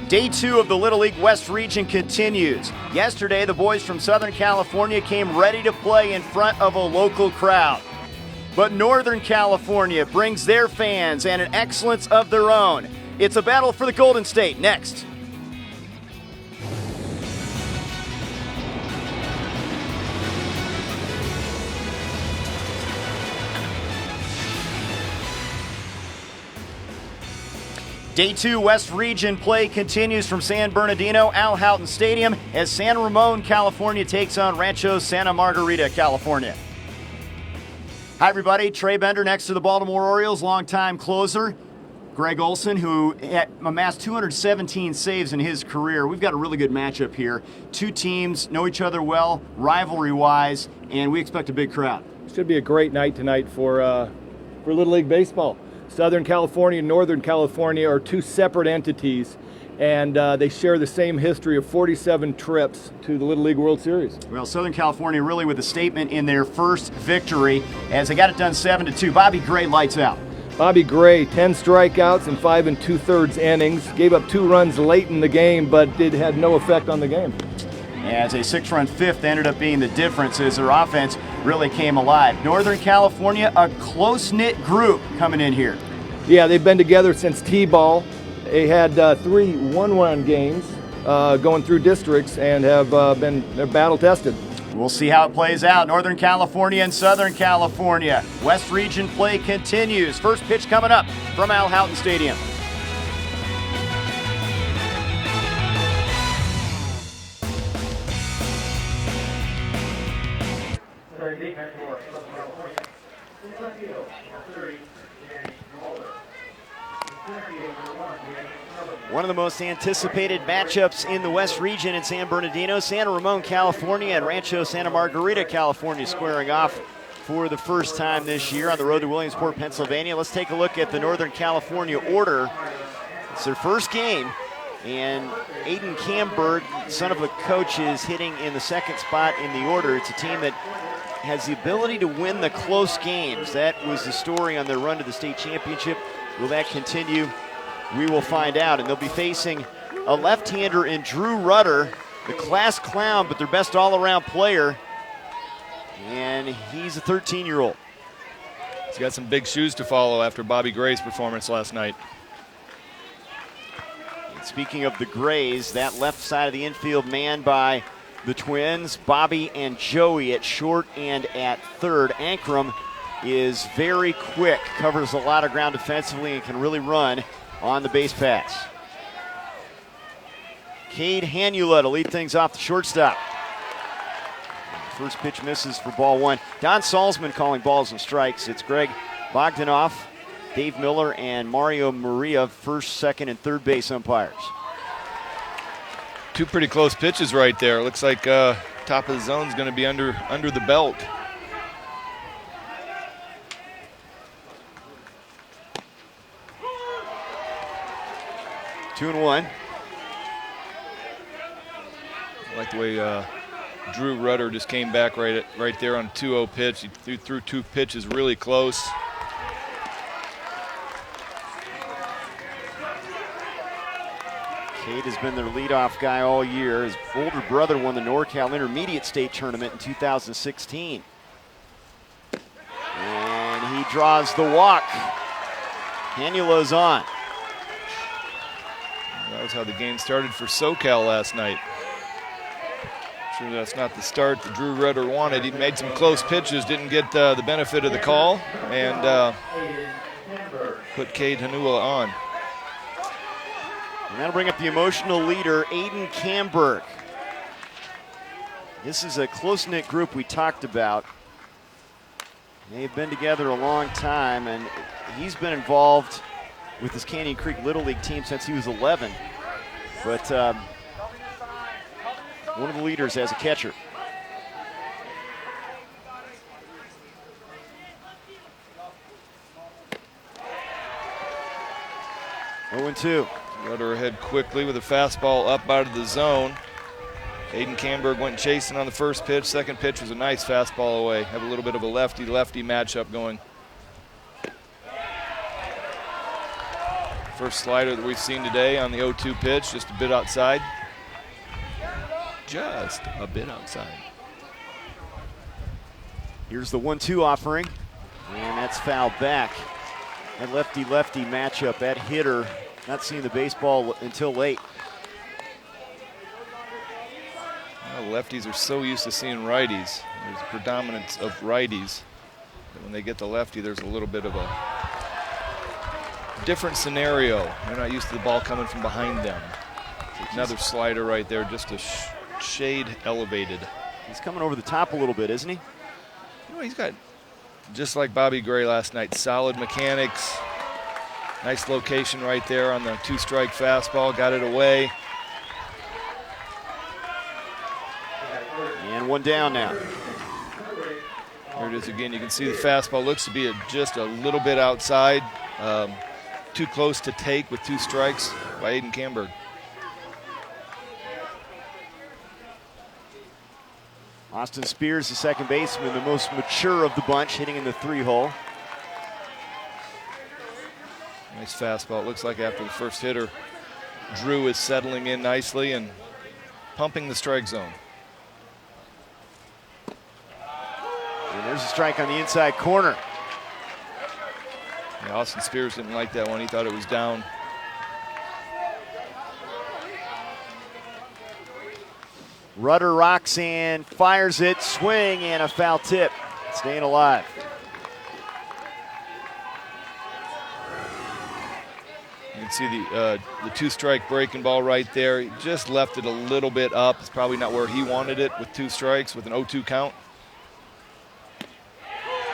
Day 2 of the Little League West region continues. Yesterday, the boys from Southern California came ready to play in front of a local crowd. But Northern California brings their fans and an excellence of their own. It's a battle for the Golden State next. Day 2 West Region play continues from San Bernardino Al Houghton Stadium as San Ramon, California takes on Rancho Santa Margarita, California. Hi everybody, Trey Bender next to the Baltimore Orioles, longtime closer. Greg Olson, who amassed 217 saves in his career. We've got a really good matchup here. Two teams know each other well, rivalry-wise, and we expect a big crowd. Should be a great night tonight for Little League Baseball. Southern California and Northern California are two separate entities, and they share the same history of 47 trips to the Little League World Series. Well, Southern California really with a statement in their first victory as they got it done 7-2. Bobby Gray lights out. Bobby Gray, 10 strikeouts in 5 2/3 innings, gave up 2 runs late in the game, but it had no effect on the game. As a 6-run fifth ended up being the difference as their offense really came alive. Northern California, a close-knit group coming in here. Yeah, they've been together since T-ball. They had 3 one-run games going through districts and they're battle-tested. We'll see how it plays out. Northern California and Southern California. West Region play continues. First pitch coming up from Al Houghton Stadium. One of the most anticipated matchups in the West Region in San Bernardino, San Ramon, California, and Rancho Santa Margarita, California, squaring off for the first time this year on the road to Williamsport, Pennsylvania. Let's take a look at the Northern California order. It's their first game, and Aiden Camberg, son of a coach, is hitting in the second spot in the order. It's a team that has the ability to win the close games. That was the story on their run to the state championship. Will that continue? We will find out, and they'll be facing a left-hander in Drew Rudder, the class clown, but their best all-around player, and he's a 13-year-old. He's got some big shoes to follow after Bobby Gray's performance last night. And speaking of the Grays, that left side of the infield manned by the Twins, Bobby and Joey at short and at third. Ankrum is very quick, covers a lot of ground defensively, and can really run on the base pass. Cade Hanula to lead things off the shortstop. First pitch misses for ball 1. Don Salzman calling balls and strikes. It's Greg Bogdanoff, Dave Miller, and Mario Maria, first, second, and third base umpires. 2 pretty close pitches right there. Looks like top of the zone is going to be under the belt. Two and one. I like the way Drew Rudder just came back right there on a 2-0 pitch. He threw 2 pitches really close. Cade has been their leadoff guy all year. His older brother won the NorCal Intermediate State Tournament in 2016. And he draws the walk. Hanula's on. That was how the game started for SoCal last night. Sure, that's not the start that Drew Rudder wanted. He made some close pitches, didn't get the benefit of the call, and put Cade Hanula on. And that'll bring up the emotional leader, Aiden Camberg. This is a close-knit group we talked about. They've been together a long time, and he's been involved with this Canyon Creek Little League team since he was 11. But one of the leaders as a catcher. Oh, 0-2. Rudder ahead quickly with a fastball up out of the zone. Aiden Camberg went chasing on the first pitch. Second pitch was a nice fastball away. Have a little bit of a lefty-lefty matchup going. First slider that we've seen today on the 0-2 pitch, just a bit outside. Just a bit outside. Here's the 1-2 offering, and that's fouled back. That lefty-lefty matchup, that hitter not seeing the baseball until late. Well, lefties are so used to seeing righties. There's a predominance of righties. But when they get the lefty, there's a little bit of a different scenario. They're not used to the ball coming from behind them. Another slider right there, just a shade elevated. He's coming over the top a little bit, isn't he? You know, he's got, just like Bobby Gray last night, solid mechanics. Nice location right there on the 2-strike fastball, got it away. And one down now. There it is again. You can see the fastball looks to be just a little bit outside. Too close to take with 2 strikes by Aiden Camberg. Austin Spears, the second baseman, the most mature of the bunch, hitting in the 3-hole. Nice fastball. It looks like after the first hitter, Drew is settling in nicely and pumping the strike zone. And there's a strike on the inside corner. Yeah, Austin Spears didn't like that one. He thought it was down. Rudder rocks and fires it, swing, and a foul tip. Staying alive. You can see the 2-strike breaking ball right there. He just left it a little bit up. It's probably not where he wanted it with 2 strikes with an 0-2 count.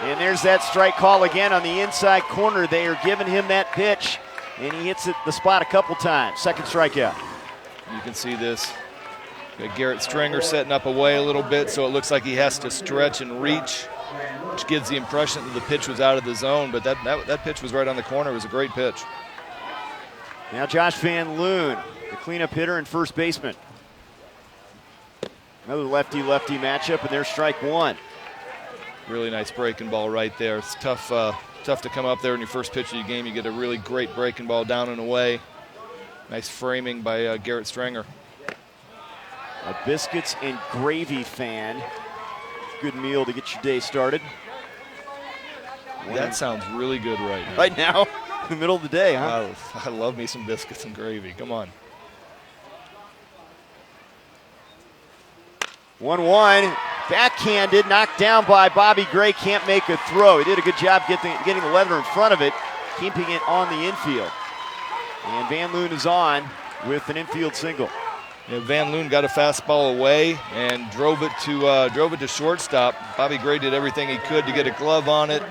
And there's that strike call again on the inside corner. They are giving him that pitch, and he hits it the spot a couple times. Second strikeout. You can see this. Got Garrett Stringer setting up away a little bit, so it looks like he has to stretch and reach, which gives the impression that the pitch was out of the zone, but that pitch was right on the corner. It was a great pitch. Now Josh Van Loon, the cleanup hitter and first baseman. Another lefty-lefty matchup, and there's strike 1. Really nice breaking ball right there. It's tough to come up there in your first pitch of your game. You get a really great breaking ball down and away. Nice framing by Garrett Stringer. A biscuits and gravy fan. Good meal to get your day started. That sounds really good right now. Right now, in the middle of the day, huh? I love me some biscuits and gravy. Come on. 1-1. Backhanded, knocked down by Bobby Gray. Can't make a throw. He did a good job getting the leather in front of it, keeping it on the infield. And Van Loon is on with an infield single. Yeah, Van Loon got a fastball away and drove it to shortstop. Bobby Gray did everything he could to get a glove on it.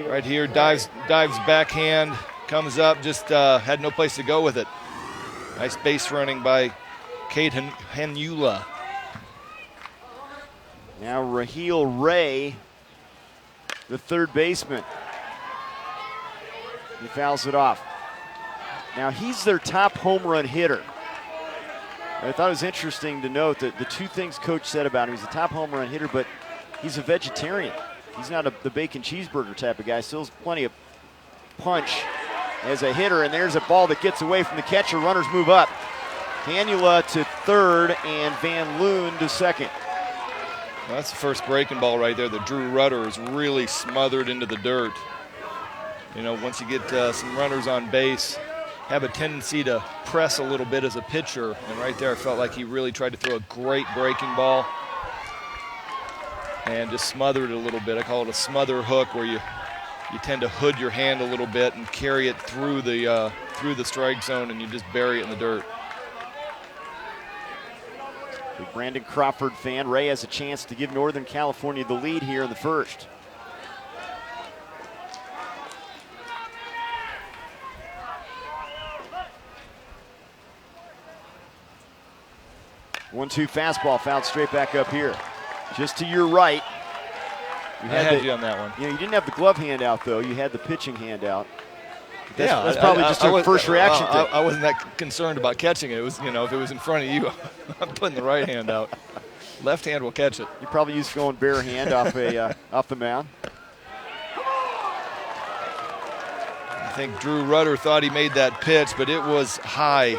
Right here, dives backhand, comes up, just had no place to go with it. Nice base running by Cade Hanula. Now Raheel Ray, the third baseman. He fouls it off. Now he's their top home run hitter. I thought it was interesting to note that the 2 things Coach said about him, he's a top home run hitter, but he's a vegetarian. He's not the bacon cheeseburger type of guy. Still has plenty of punch as a hitter, and there's a ball that gets away from the catcher. Runners move up. Hanula to third and Van Loon to second. Well, that's the first breaking ball right there. The Drew Rudder is really smothered into the dirt. You know, once you get some runners on base, have a tendency to press a little bit as a pitcher. And right there, I felt like he really tried to throw a great breaking ball and just smothered it a little bit. I call it a smother hook, where you tend to hood your hand a little bit and carry it through the strike zone, and you just bury it in the dirt. Big Brandon Crawford fan. Ray has a chance to give Northern California the lead here in the first. One-two fastball fouled straight back up here. Just to your right. I had you on that one. You didn't have the glove hand out, though. You had the pitching hand out. That's I probably just your first reaction. I wasn't that concerned about catching it. It was, if it was in front of you, I'm putting the right hand out. Left hand will catch it. You probably used going bare hand off the mound. think Drew Rudder thought he made that pitch, but it was high.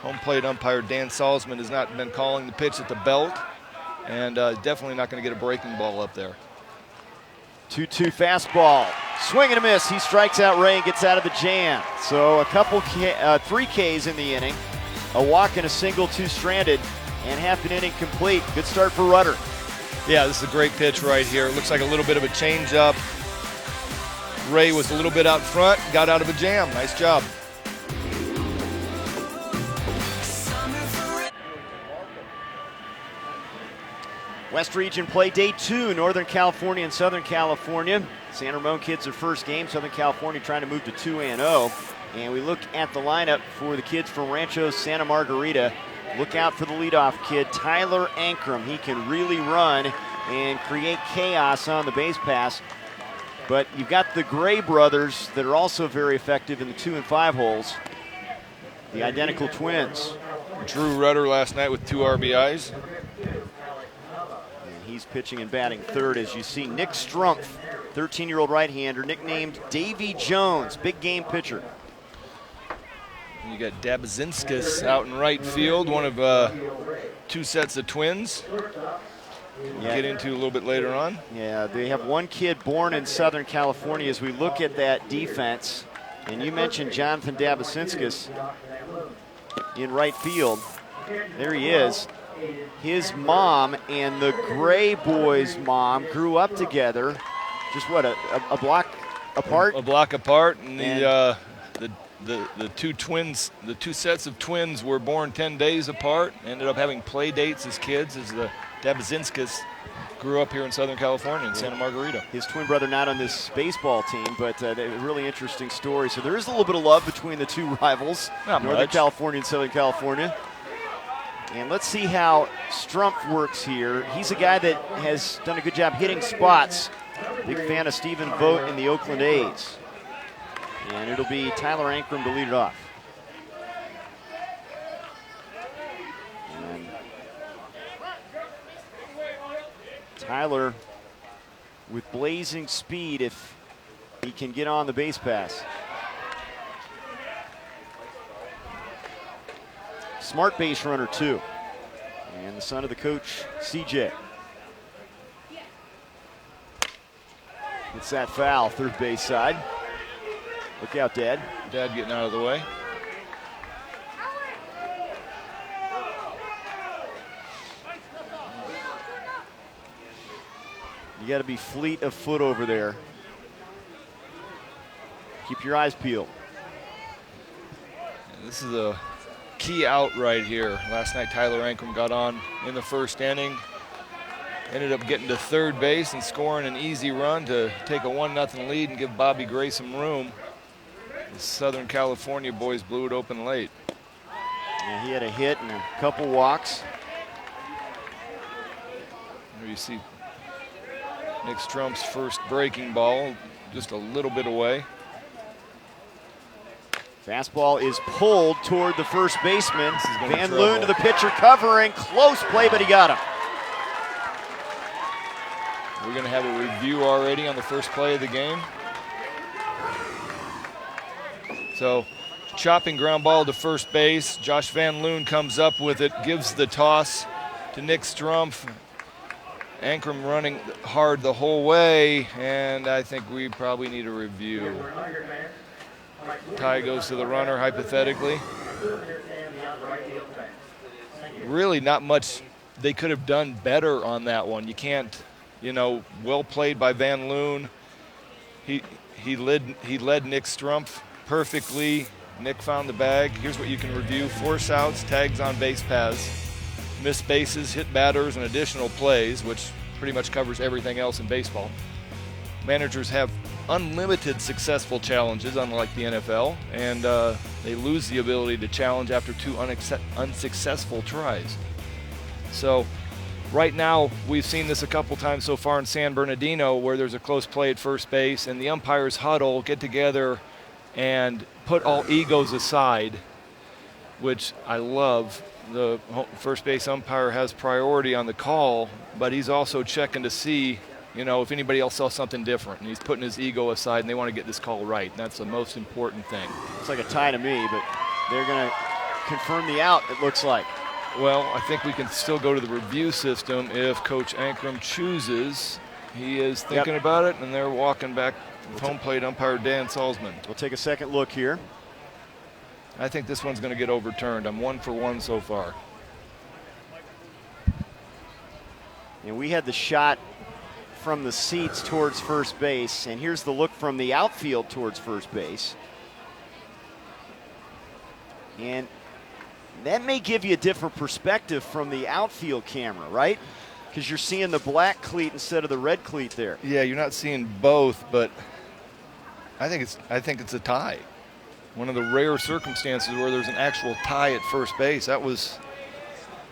Home plate umpire Dan Salzman has not been calling the pitch at the belt, and definitely not going to get a breaking ball up there. 2-2 fastball. Swing and a miss. He strikes out Ray and gets out of the jam. So a couple, 3 Ks in the inning. A walk and a single, 2 stranded, and half an inning complete. Good start for Rudder. Yeah, this is a great pitch right here. It looks like a little bit of a changeup. Ray was a little bit out front, got out of a jam. Nice job. West Region play day 2, Northern California and Southern California. San Ramon kids their first game. Southern California trying to move to 2-0. And we look at the lineup for the kids from Rancho, Santa Margarita. Look out for the leadoff kid, Tyler Ankrum. He can really run and create chaos on the base pass. But you've got the Gray brothers that are also very effective in the 2 and 5 holes. The identical twins. Drew Rudder last night with 2 RBIs. He's pitching and batting third, as you see. Nick Strumpf, 13-year-old right-hander, nicknamed Davy Jones, big game pitcher. You got Dabazinskis out in right field, one of 2 sets of twins. We'll get into a little bit later on. Yeah, they have one kid born in Southern California. As we look at that defense, and you mentioned Jonathan Dabazinskis in right field. There he is. His mom and the Gray boys' mom grew up together, just what, a block apart? A block apart, and the 2 twins, the 2 sets of twins were born 10 days apart, ended up having play dates as kids, as the Dabazinskis grew up here in Southern California in Santa Margarita. His twin brother not on this baseball team, but a really interesting story. So there is a little bit of love between the 2 rivals, Northern California and Southern California. And let's see how Strumpf works here. He's a guy that has done a good job hitting spots. Big fan of Stephen Vogt in the Oakland A's. And it'll be Tyler Ankrum to lead it off. And Tyler with blazing speed if he can get on the base pass. Smart base runner, too. And the son of the coach, CJ. It's that foul, third base side. Look out, Dad. Dad getting out of the way. You got to be fleet of foot over there. Keep your eyes peeled. And this is a key out right here. Last night Tyler Ankrum got on in the first inning. Ended up getting to third base and scoring an easy run to take a 1-0 lead and give Bobby Gray some room. The Southern California boys blew it open late. Yeah, he had a hit and a couple walks. There you see Nick Strumpf's first breaking ball, just a little bit away. Fastball is pulled toward the first baseman. Van Loon to the pitcher, covering. Close play, but he got him. We're going to have a review already on the first play of the game. So, chopping ground ball to first base. Josh Van Loon comes up with it, gives the toss to Nick Strumpf. Ankrum running hard the whole way, and I think we probably need a review. Tie goes to the runner, hypothetically. Really not much they could have done better on that one. You can't, well played by Van Loon. He led Nick Strumpf perfectly. Nick found the bag. Here's what you can review. Force outs, tags on base paths, missed bases, hit batters, and additional plays, which pretty much covers everything else in baseball. Managers have unlimited successful challenges, unlike the NFL, and they lose the ability to challenge after 2 unsuccessful tries. So right now, we've seen this a couple times so far in San Bernardino, where there's a close play at first base and the umpires huddle, get together and put all egos aside, which I love. The first base umpire has priority on the call, but he's also checking to see you know, if anybody else saw something different, and he's putting his ego aside, and they want to get this call right. And that's the most important thing. It's like a tie to me, but they're going to confirm the out, it looks like. Well, I think we can still go to the review system if Coach Ankrum chooses. He is thinking about it, and they're walking back with home plate umpire Dan Salzman. We'll take a second look here. I think this one's going to get overturned. I'm 1 for 1 so far. And we had the shot from the seats towards first base, and here's the look from the outfield towards first base. And that may give you a different perspective from the outfield camera, right? Because you're seeing the black cleat instead of the red cleat there. Yeah, you're not seeing both, but I think it's a tie. One of the rare circumstances where there's an actual tie at first base. That was,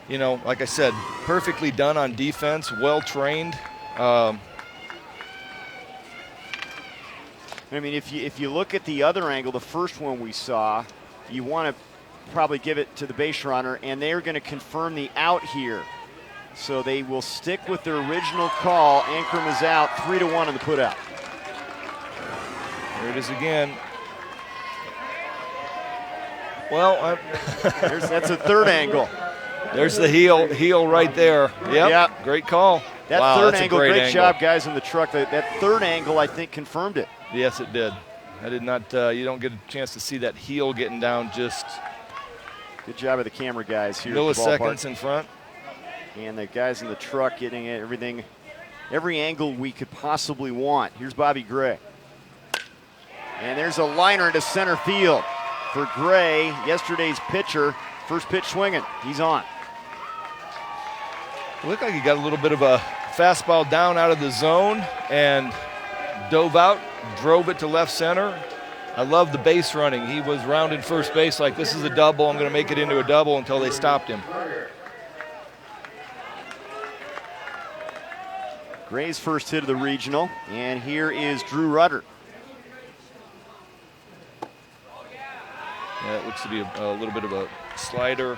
you know, like I said, perfectly done on defense, well trained. I mean, if you look at the other angle, the first one we saw, you want to probably give it to the base runner, and they're going to confirm the out here. So they will stick with their original call. Ankrum is out, 3-1 in the putout. Here it is again. Well, that's a third angle. There's the heel right there. Yep. Great call. That wow, third that's angle, a great angle. job, guys, in the truck. That third angle, I think, confirmed it. Yes, it did. I did not. You don't get a chance to see that heel getting down just. Good job of the camera guys here. Milliseconds in front. And the guys in the truck getting everything, every angle we could possibly want. Here's Bobby Gray. And there's a liner into center field for Gray, yesterday's pitcher. First pitch swinging. He's on. It looked like he got a little bit of a fastball down out of the zone and dove out, drove it to left center. I love the base running. He was rounding first base like, this is a double, I'm going to make it into a double, until they stopped him. Gray's first hit of the regional, and here is Drew Rudder. Yeah, it looks to be a little bit of a slider,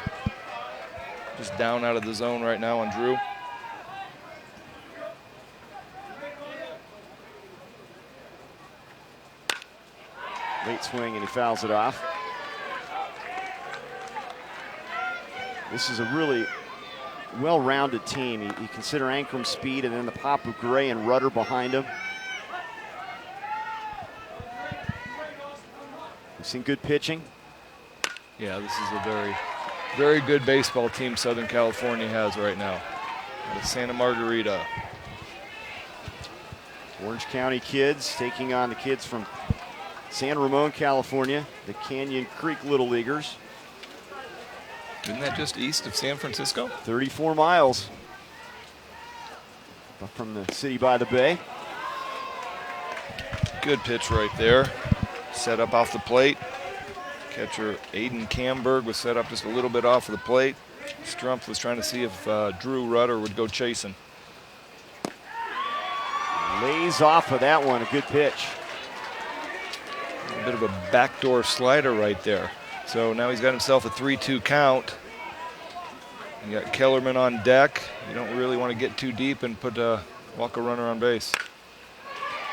just down out of the zone right now on Drew. Late swing, and he fouls it off. This is a really well-rounded team. You consider Ankrum's speed and then the pop of Gray and Rudder behind him. We've seen good pitching. Yeah, this is a very, very good baseball team Southern California has right now. Out of Santa Margarita. Orange County kids taking on the kids from San Ramon, California, the Canyon Creek Little Leaguers. Isn't that just east of San Francisco? 34 miles from the city by the bay. Good pitch right there. Set up off the plate. Catcher Aiden Camberg was set up just a little bit off of the plate. Strumpf was trying to see if Drew Rudder would go chasing. Lays off of that one, a good pitch. A bit of a backdoor slider right there. So now he's got himself a 3-2 count. You got Kellerman on deck. You don't really want to get too deep and walk a runner on base.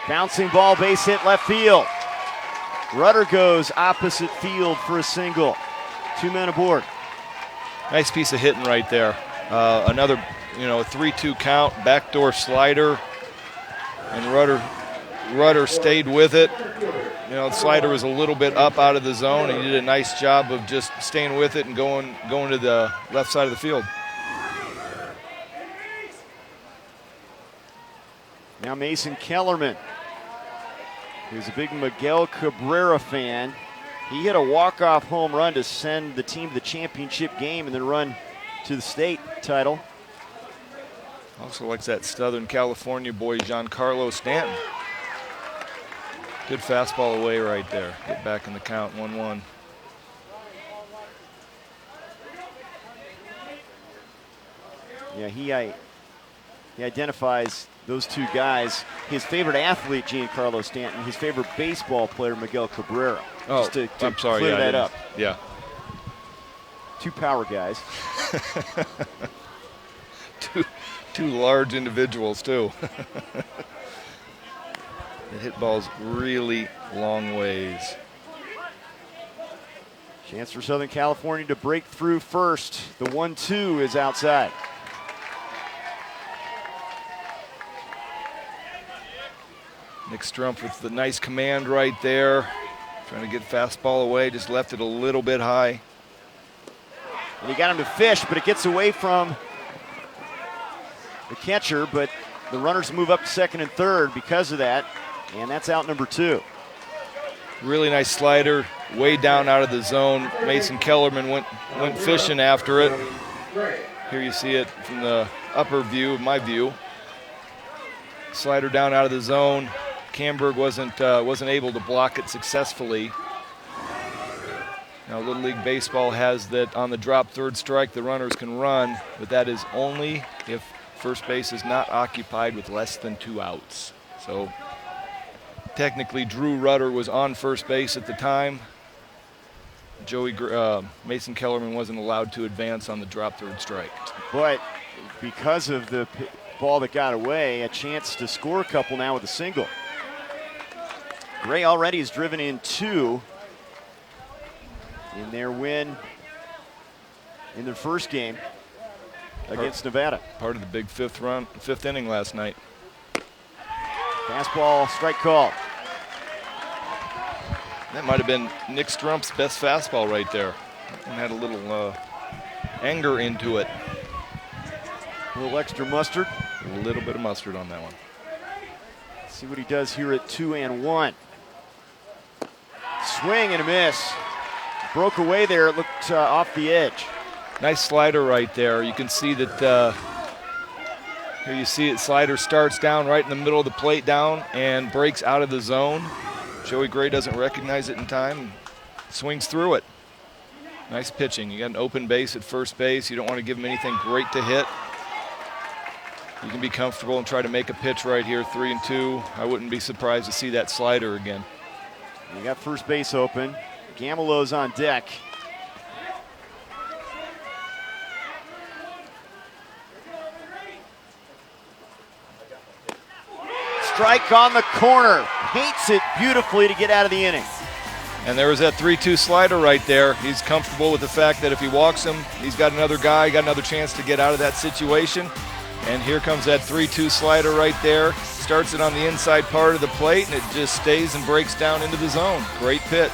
Bouncing ball, base hit left field. Rudder goes opposite field for a single. 2 men aboard. Nice piece of hitting right there. Another, a 3-2 count, backdoor slider, and Rudder stayed with it. The slider was a little bit up out of the zone, and he did a nice job of just staying with it and going to the left side of the field. Now Mason Kellerman, who's a big Miguel Cabrera fan. He hit a walk-off home run to send the team to the championship game and then run to the state title. Also likes that Southern California boy, Giancarlo Stanton. Good fastball away right there. Get back in the count, 1-1. Yeah, he identifies those two guys. His favorite athlete, Giancarlo Stanton. His favorite baseball player, Miguel Cabrera. Oh, just to I'm sorry. clear that up. Yeah. Two power guys. Two large individuals, too. They hit balls really long ways. Chance for Southern California to break through first. The 1-2 is outside. Nick Strumpf with the nice command right there. Trying to get fastball away, just left it a little bit high. And he got him to fish, but it gets away from the catcher, but the runners move up to second and third because of that, and that's out number 2. Really nice slider, way down out of the zone. Mason Kellerman went fishing after it. Here you see it from the upper view, my view. Slider down out of the zone. Camberg wasn't able to block it successfully. Now Little League Baseball has that on the drop third strike the runners can run, but that is only if first base is not occupied with less than 2 outs. So technically Drew Rudder was on first base at the time. Mason Kellerman wasn't allowed to advance on the drop third strike. But because of the ball that got away, a chance to score a couple now with a single. Gray already has driven in 2 in their win in their first game against Nevada. Part of the big fifth inning last night. Fastball, strike call. That might have been Nick Strumpf's best fastball right there. And had a little anger into it. A little extra mustard. A little bit of mustard on that one. Let's see what he does here at 2-1. Swing and a miss. Broke away there. It looked off the edge. Nice slider right there. You can see that here you see it, slider starts down right in the middle of the plate down and breaks out of the zone. Joey Gray doesn't recognize it in time, swings through it. Nice pitching. You got an open base at first base. You don't want to give him anything great to hit. You can be comfortable and try to make a pitch right here, 3-2. I wouldn't be surprised to see that slider again. You got first base open. Gamelo's on deck. Strike on the corner. Paints it beautifully to get out of the inning. And there was that 3-2 slider right there. He's comfortable with the fact that if he walks him, he's got another guy, got another chance to get out of that situation. And here comes that 3-2 slider right there. Starts it on the inside part of the plate, and it just stays and breaks down into the zone. Great pitch.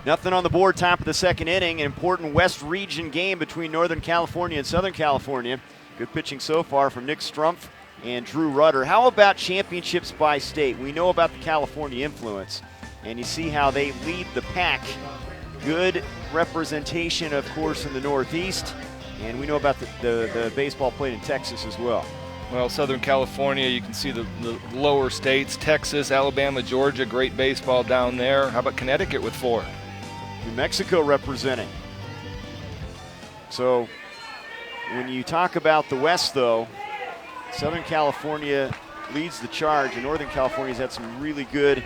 Nothing on the board, top of the second inning. An important West Region game between Northern California and Southern California. Good pitching so far from Nick Strumpf and Drew Rudder. How about championships by state? We know about the California influence, and you see how they lead the pack. Good representation, of course, in the Northeast, and we know about the baseball played in Texas as well. Well, Southern California, you can see the lower states, Texas, Alabama, Georgia, great baseball down there. How about Connecticut with 4? New Mexico representing. So when you talk about the West, though, Southern California leads the charge, and Northern California's had some really good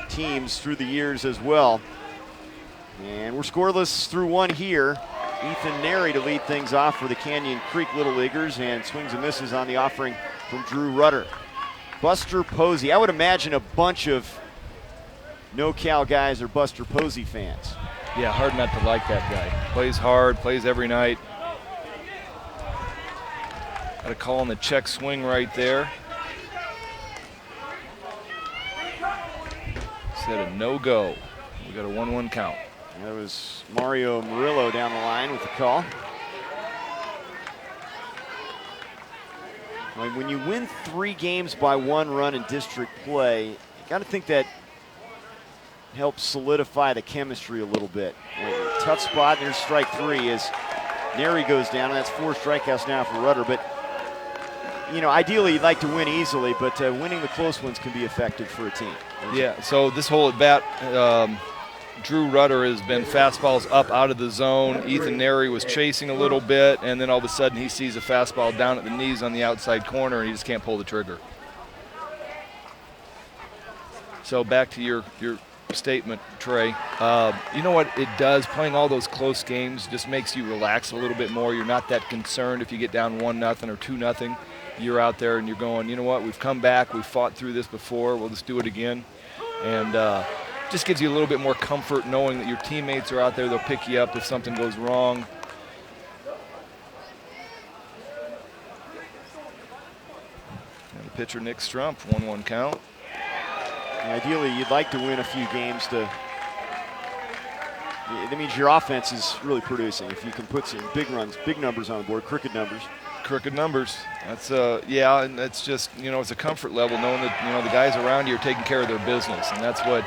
teams through the years as well. And we're scoreless through 1 here. Ethan Neri to lead things off for the Canyon Creek Little Leaguers, and swings and misses on the offering from Drew Rudder. Buster Posey. I would imagine a bunch of no-Cal guys are Buster Posey fans. Yeah, hard not to like that guy. Plays hard, plays every night. Got a call on the check swing right there. Said a no-go. We got a 1-1 count. That was Mario Murillo down the line with the call. When you win 3 games by 1 run in district play, you got to think that helps solidify the chemistry a little bit. Tough spot, and there's strike 3 as Neri goes down, and that's 4 strikeouts now for Rudder. But, you know, ideally you'd like to win easily, but winning the close ones can be effective for a team. Yeah, so this hole at bat, Drew Rudder has been fastballs up out of the zone. Ethan Neri was chasing a little bit, and then all of a sudden he sees a fastball down at the knees on the outside corner, and he just can't pull the trigger. So back to your statement, Trey. You know what it does? Playing all those close games just makes you relax a little bit more. You're not that concerned if you get down 1-0 or 2-0. You're out there and you're going, you know what? We've come back. We've fought through this before. We'll just do it again. And just gives you a little bit more comfort knowing that your teammates are out there. They'll pick you up if something goes wrong. And the pitcher, Nick Strumpf, 1-1 count. Ideally, you'd like to win a few games that means your offense is really producing. If you can put some big runs, big numbers on the board, crooked numbers. Crooked numbers. That's yeah, and that's just, you know, it's a comfort level knowing that, you know, the guys around you are taking care of their business, and that's what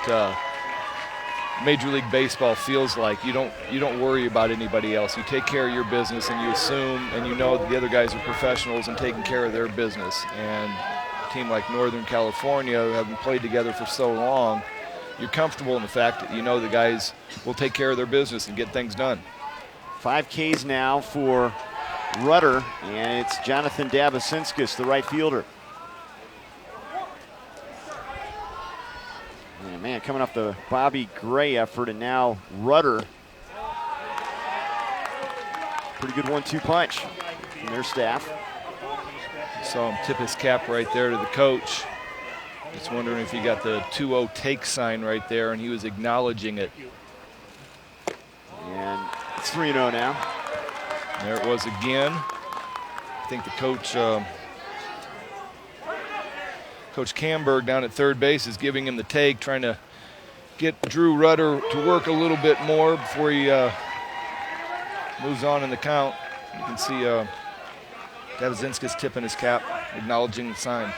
Major League Baseball feels like. You don't worry about anybody else. You take care of your business, and you assume, and you know that the other guys are professionals and taking care of their business. And a team like Northern California, having played together for so long, you're comfortable in the fact that you know the guys will take care of their business and get things done. 5 Ks now for Rudder, and it's Jonathan Dabasinskis, the right fielder. And man, coming off the Bobby Gray effort, and now Rudder. Pretty good 1-2 punch from their staff. Saw him tip his cap right there to the coach. Just wondering if he got the 2-0 take sign right there, and he was acknowledging it. And it's 3-0 now. There it was again. I think the coach, Coach Camberg down at third base is giving him the take, trying to get Drew Rudder to work a little bit more before he moves on in the count. You can see Dabasinskis tipping his cap, acknowledging the sign.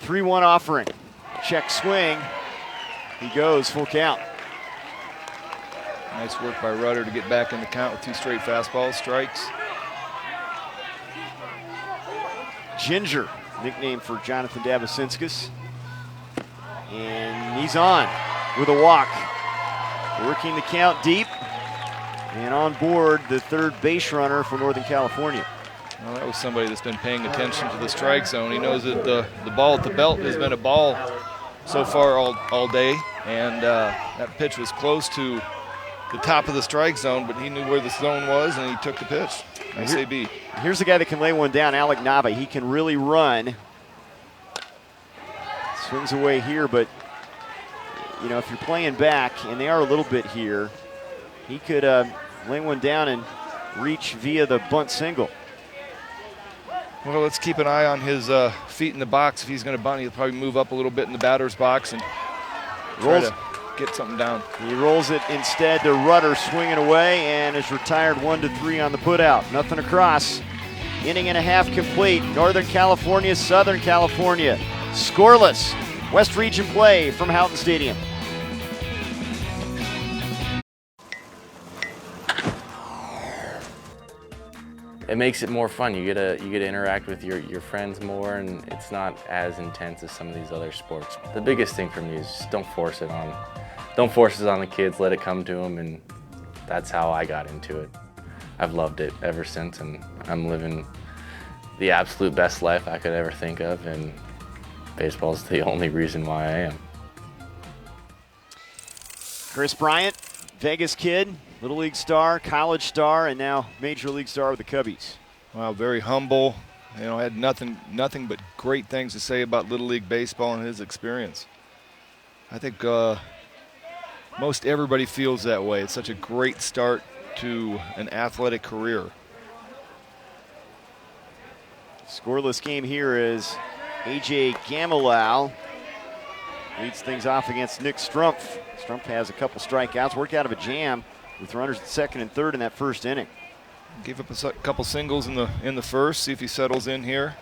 3-1 offering. Check swing. He goes, full count. Nice work by Rudder to get back in the count with 2 straight fastballs, strikes. Ginger, nickname for Jonathan Dabasinskis. And he's on with a walk. Working the count deep. And on board, the third base runner for Northern California. Well, that was somebody that's been paying attention to the strike zone. He knows that the ball at the belt has been a ball so far all day. And that pitch was close to the top of the strike zone, but he knew where the zone was, and he took the pitch. Nice AB. Here's the guy that can lay one down, Alec Nava. He can really run. Swings away here, but, you know, if you're playing back, and they are a little bit here, he could lay one down and reach via the bunt single. Well, let's keep an eye on his feet in the box. If he's going to bunt, he'll probably move up a little bit in the batter's box and try to get something down. He rolls it instead to Rudder, swinging away, and is retired 1-3 on the putout. Nothing across. Inning and a half complete. Northern California, Southern California. Scoreless. West Region play from Houghton Stadium. It makes it more fun. You get to interact with your friends more, and it's not as intense as some of these other sports. The biggest thing for me is just don't force it on the kids. Let it come to them, and that's how I got into it. I've loved it ever since, and I'm living the absolute best life I could ever think of, and baseball's the only reason why I am. Chris Bryant, Vegas kid, Little League star, college star, and now Major League star with the Cubbies. Wow, very humble. You know, had nothing but great things to say about Little League baseball and his experience. I think most everybody feels that way. It's such a great start to an athletic career. Scoreless game here is A.J. Gamilau leads things off against Nick Strumpf. Strumpf has a couple strikeouts, worked out of a jam with runners at second and third in that first inning. Gave up a couple singles in the first. See if he settles in here.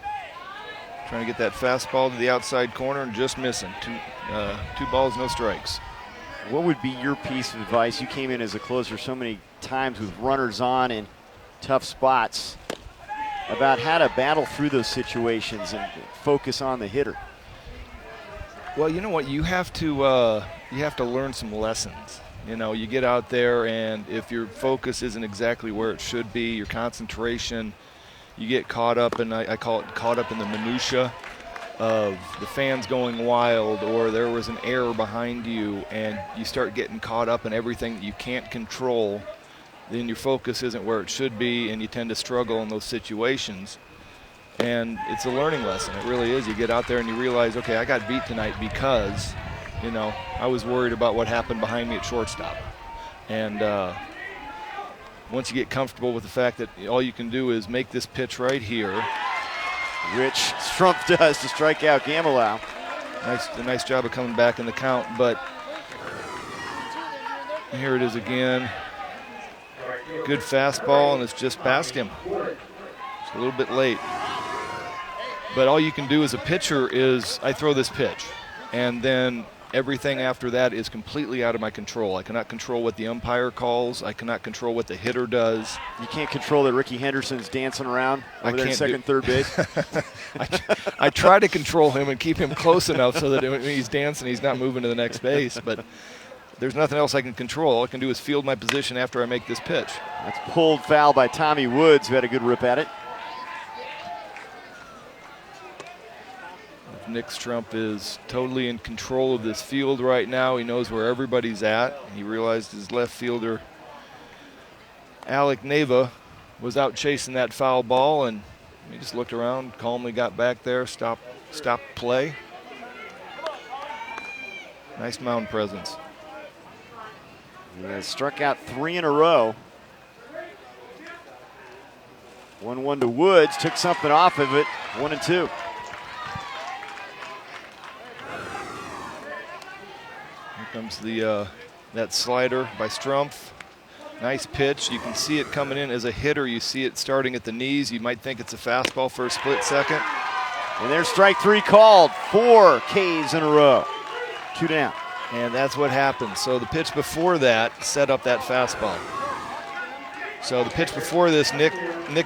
Trying to get that fastball to the outside corner and just missing. Two balls, no strikes. What would be your piece of advice? You came in as a closer so many times with runners on in tough spots, about how to battle through those situations and focus on the hitter. Well, you know what? You have to learn some lessons. You know, you get out there, and if your focus isn't exactly where it should be, your concentration, you get caught up, and I call it caught up in the minutia. of the fans going wild, or there was an error behind you and you start getting caught up in everything that you can't control, then your focus isn't where it should be and you tend to struggle in those situations. And it's a learning lesson. It really is. You get out there and you realize, okay, I got beat tonight because, you know, I was worried about what happened behind me at shortstop. And once you get comfortable with the fact that all you can do is make this pitch right here, which Strumpf does to strike out Gamelow. A nice job of coming back in the count, but here it is again. Good fastball, and it's just past him. It's a little bit late. But all you can do as a pitcher is I throw this pitch, and then everything after that is completely out of my control. I cannot control what the umpire calls. I cannot control what the hitter does. You can't control that Ricky Henderson's dancing around over there at second, third base. I try to control him and keep him close enough so that when he's dancing, he's not moving to the next base. But there's nothing else I can control. All I can do is field my position after I make this pitch. That's pulled foul by Tommy Woods, who had a good rip at it. Nick Strumpf is totally in control of this field right now. He knows where everybody's at. He realized his left fielder, Alec Neva, was out chasing that foul ball, and he just looked around, calmly got back there, stopped play. Nice mound presence. He has struck out 3 in a row. 1-1 to Woods, took something off of it, 1-2. Comes the that slider by Strumpf. Nice pitch. You can see it coming in as a hitter. You see it starting at the knees. You might think it's a fastball for a split second. And there's strike 3 called. 4 Ks in a row. 2 down. And that's what happened. So the pitch before that set up that fastball. So the pitch before this, Nick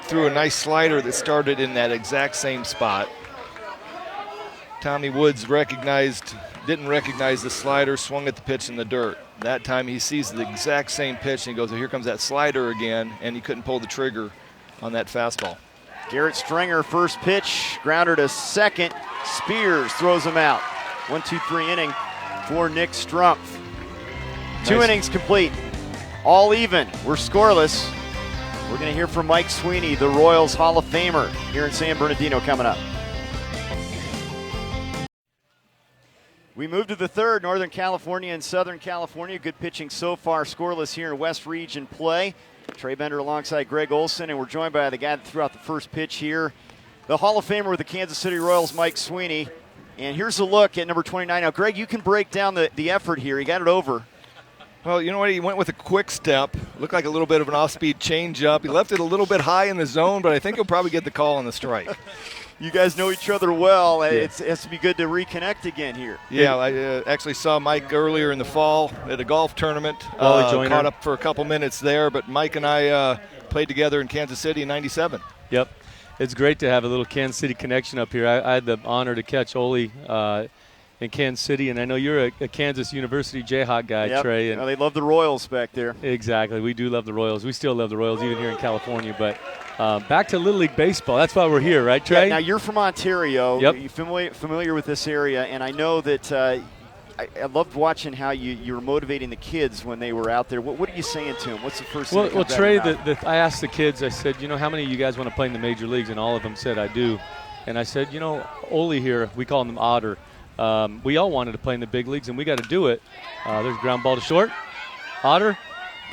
threw a nice slider that started in that exact same spot. Tommy Woods didn't recognize the slider, swung at the pitch in the dirt. That time he sees the exact same pitch and he goes, oh, here comes that slider again, and he couldn't pull the trigger on that fastball. Garrett Stringer, first pitch, grounder to second. Spears throws him out. 1-2-3 inning for Nick Strumpf. Nice. 2 innings complete. All even. We're scoreless. We're going to hear from Mike Sweeney, the Royals Hall of Famer, here in San Bernardino coming up. We move to the third, Northern California and Southern California. Good pitching so far, scoreless here in West Region play. Trey Bender alongside Greg Olson, and we're joined by the guy that threw out the first pitch here, the Hall of Famer with the Kansas City Royals, Mike Sweeney. And here's a look at number 29. Now, Greg, you can break down the effort here. He got it over. Well, you know what? He went with a quick step. Looked like a little bit of an off-speed changeup. He left it a little bit high in the zone, but I think he'll probably get the call on the strike. You guys know each other well. Yeah. It has to be good to reconnect again here. Yeah, I actually saw Mike earlier in the fall at a golf tournament. Caught up for a couple minutes there, but Mike and I played together in Kansas City in '97. Yep. It's great to have a little Kansas City connection up here. I had the honor to catch Ole in Kansas City, and I know you're a Kansas University Jayhawk guy, yep. Trey. And they love the Royals back there. Exactly. We do love the Royals. We still love the Royals, even here in California. But back to Little League Baseball. That's why we're here, right, Trey? Yeah, now, you're from Ontario. Yep. You're familiar with this area, and I know that I loved watching how you were motivating the kids when they were out there. What are you saying to them? What's the first thing? Well, Trey, I asked the kids, I said, how many of you guys want to play in the major leagues? And all of them said, I do. And I said, Ole here, we call him Otter. We all wanted to play in the big leagues, and we got to do it. There's a ground ball to short. Otter.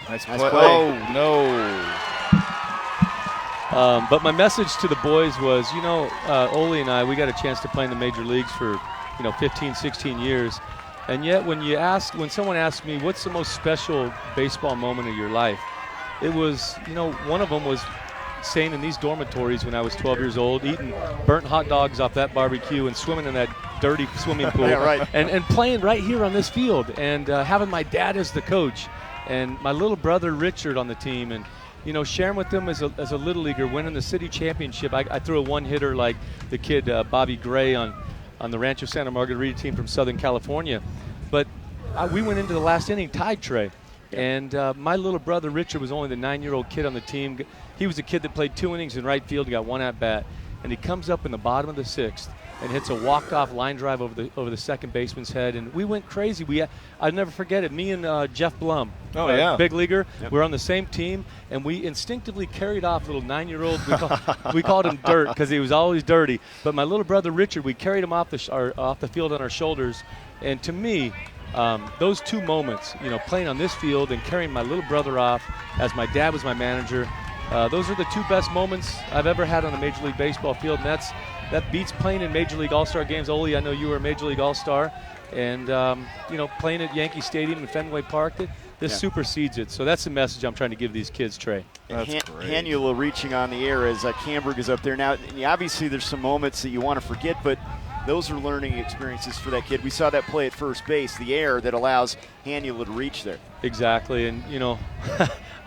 Nice play. Oh, no. But my message to the boys was, Ole and I, we got a chance to play in the major leagues for, 15, 16 years. And yet when someone asked me, what's the most special baseball moment of your life? It was, one of them was staying in these dormitories when I was 12 years old, eating burnt hot dogs off that barbecue and swimming in that dirty swimming pool. Yeah, right. and playing right here on this field and having my dad as the coach and my little brother Richard on the team and, sharing with them as a little leaguer, winning the city championship. I threw a one-hitter like the kid Bobby Gray on the Rancho Santa Margarita team from Southern California. But we went into the last inning tied, Trey. And my little brother Richard was only the 9-year-old kid on the team. He was a kid that played 2 innings in right field and got 1 at-bat. And he comes up in the bottom of the 6th and hits a walk-off line drive over the second baseman's head, and we went crazy. I'll never forget it. Me and Jeff Blum, big leaguer, we're on the same team, and we instinctively carried off little 9-year-old. We called him Dirt because he was always dirty. But my little brother Richard, we carried him off the field on our shoulders, and to me, those two moments, playing on this field and carrying my little brother off as my dad was my manager, those are the two best moments I've ever had on a Major League Baseball field, and that beats playing in Major League All-Star games. Ole, I know you were a Major League All-Star, and playing at Yankee Stadium in Fenway Park, this supersedes it. So that's the message I'm trying to give these kids, Trey. That's great. Hannula reaching on the air as Camberg is up there. Now, obviously there's some moments that you want to forget, but those are learning experiences for that kid. We saw that play at first base, the air that allows Hannula to reach there. Exactly, and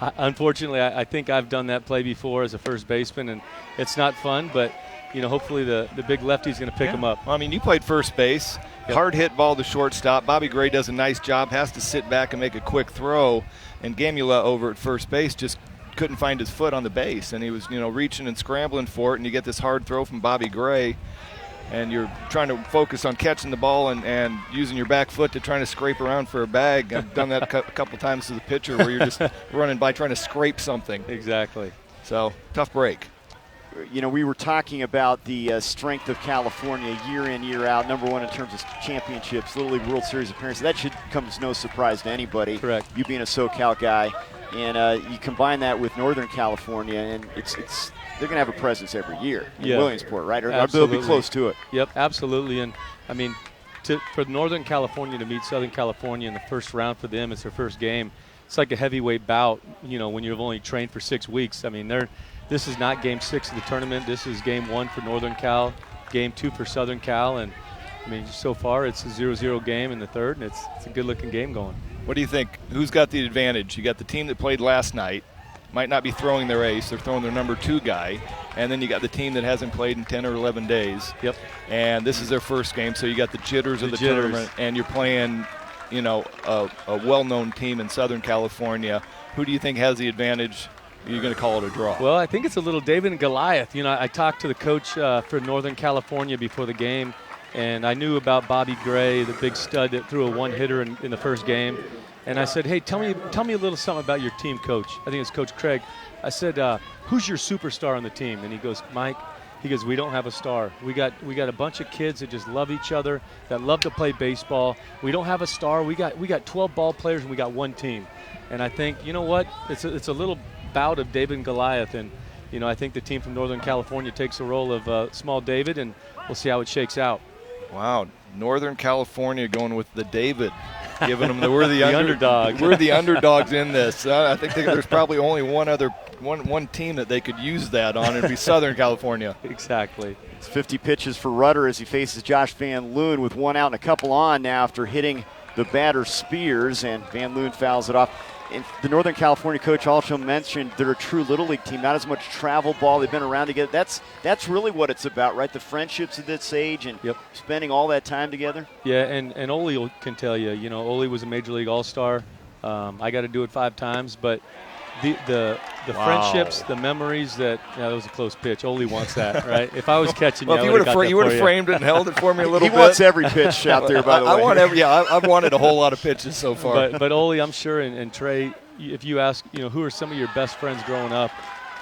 unfortunately, I think I've done that play before as a first baseman, and it's not fun, but hopefully the big lefty's going to pick him up. Well, I mean, you played first base, hard hit ball to shortstop. Bobby Gray does a nice job, has to sit back and make a quick throw, and Gamula over at first base just couldn't find his foot on the base, and he was reaching and scrambling for it, and you get this hard throw from Bobby Gray, and you're trying to focus on catching the ball and using your back foot to trying to scrape around for a bag. I've done that a couple times as a pitcher where you're just running by trying to scrape something. Exactly. So, tough break. We were talking about the strength of California year in, year out, number one in terms of championships, Little League World Series appearances. That should come as no surprise to anybody. Correct. You being a SoCal guy, and you combine that with Northern California, and they're going to have a presence every year in Williamsport, right? Or they'll be close to it. Yep, absolutely. And, I mean, for Northern California to meet Southern California in the first round for them, it's their first game. It's like a heavyweight bout, when you've only trained for 6 weeks. I mean, this is not Game 6 of the tournament. This is Game 1 for Northern Cal, Game 2 for Southern Cal. And, I mean, so far it's a 0-0 game in the third, and it's a good-looking game going. What do you think? Who's got the advantage? You got the team that played last night. Might not be throwing their ace. They're throwing their number 2 guy. And then you got the team that hasn't played in 10 or 11 days. Yep. And this is their first game, so you got the jitters of the tournament, and you're playing, a well-known team in Southern California. Who do you think has the advantage? Are you going to call it a draw? Well, I think it's a little David and Goliath. I talked to the coach for Northern California before the game, and I knew about Bobby Gray, the big stud that threw a one-hitter in the first game. And I said, hey, tell me a little something about your team, Coach. I think it's Coach Craig. I said, who's your superstar on the team? And he goes, Mike, we don't have a star. We got a bunch of kids that just love each other, that love to play baseball. We don't have a star. We got 12 ball players, and we got one team. And I think, you know what? It's a little bout of David and Goliath. And, I think the team from Northern California takes the role of small David, and we'll see how it shakes out. Wow, Northern California going with the David. Giving them we're the underdog. We're the underdogs in this. I think there's probably only one team that they could use that on. It'd be Southern California. Exactly. It's 50 pitches for Rudder as he faces Josh Van Loon with one out and a couple on now after hitting the batter Spears, and Van Loon fouls it off. And the Northern California coach also mentioned they're a true Little League team, not as much travel ball. They've been around together. That's really what it's about, right? The friendships at this age and spending all that time together. Yeah, and Ole can tell you, Ole was a Major League All-Star. I got to do it 5 times, but the friendships, the memories that was a close pitch. Ole wants that, right? If I was catching you would have framed it and held it for me a little bit. He wants every pitch out there, by the way. I've wanted a whole lot of pitches so far. But Ole, I'm sure, and Trey, if you ask, who are some of your best friends growing up,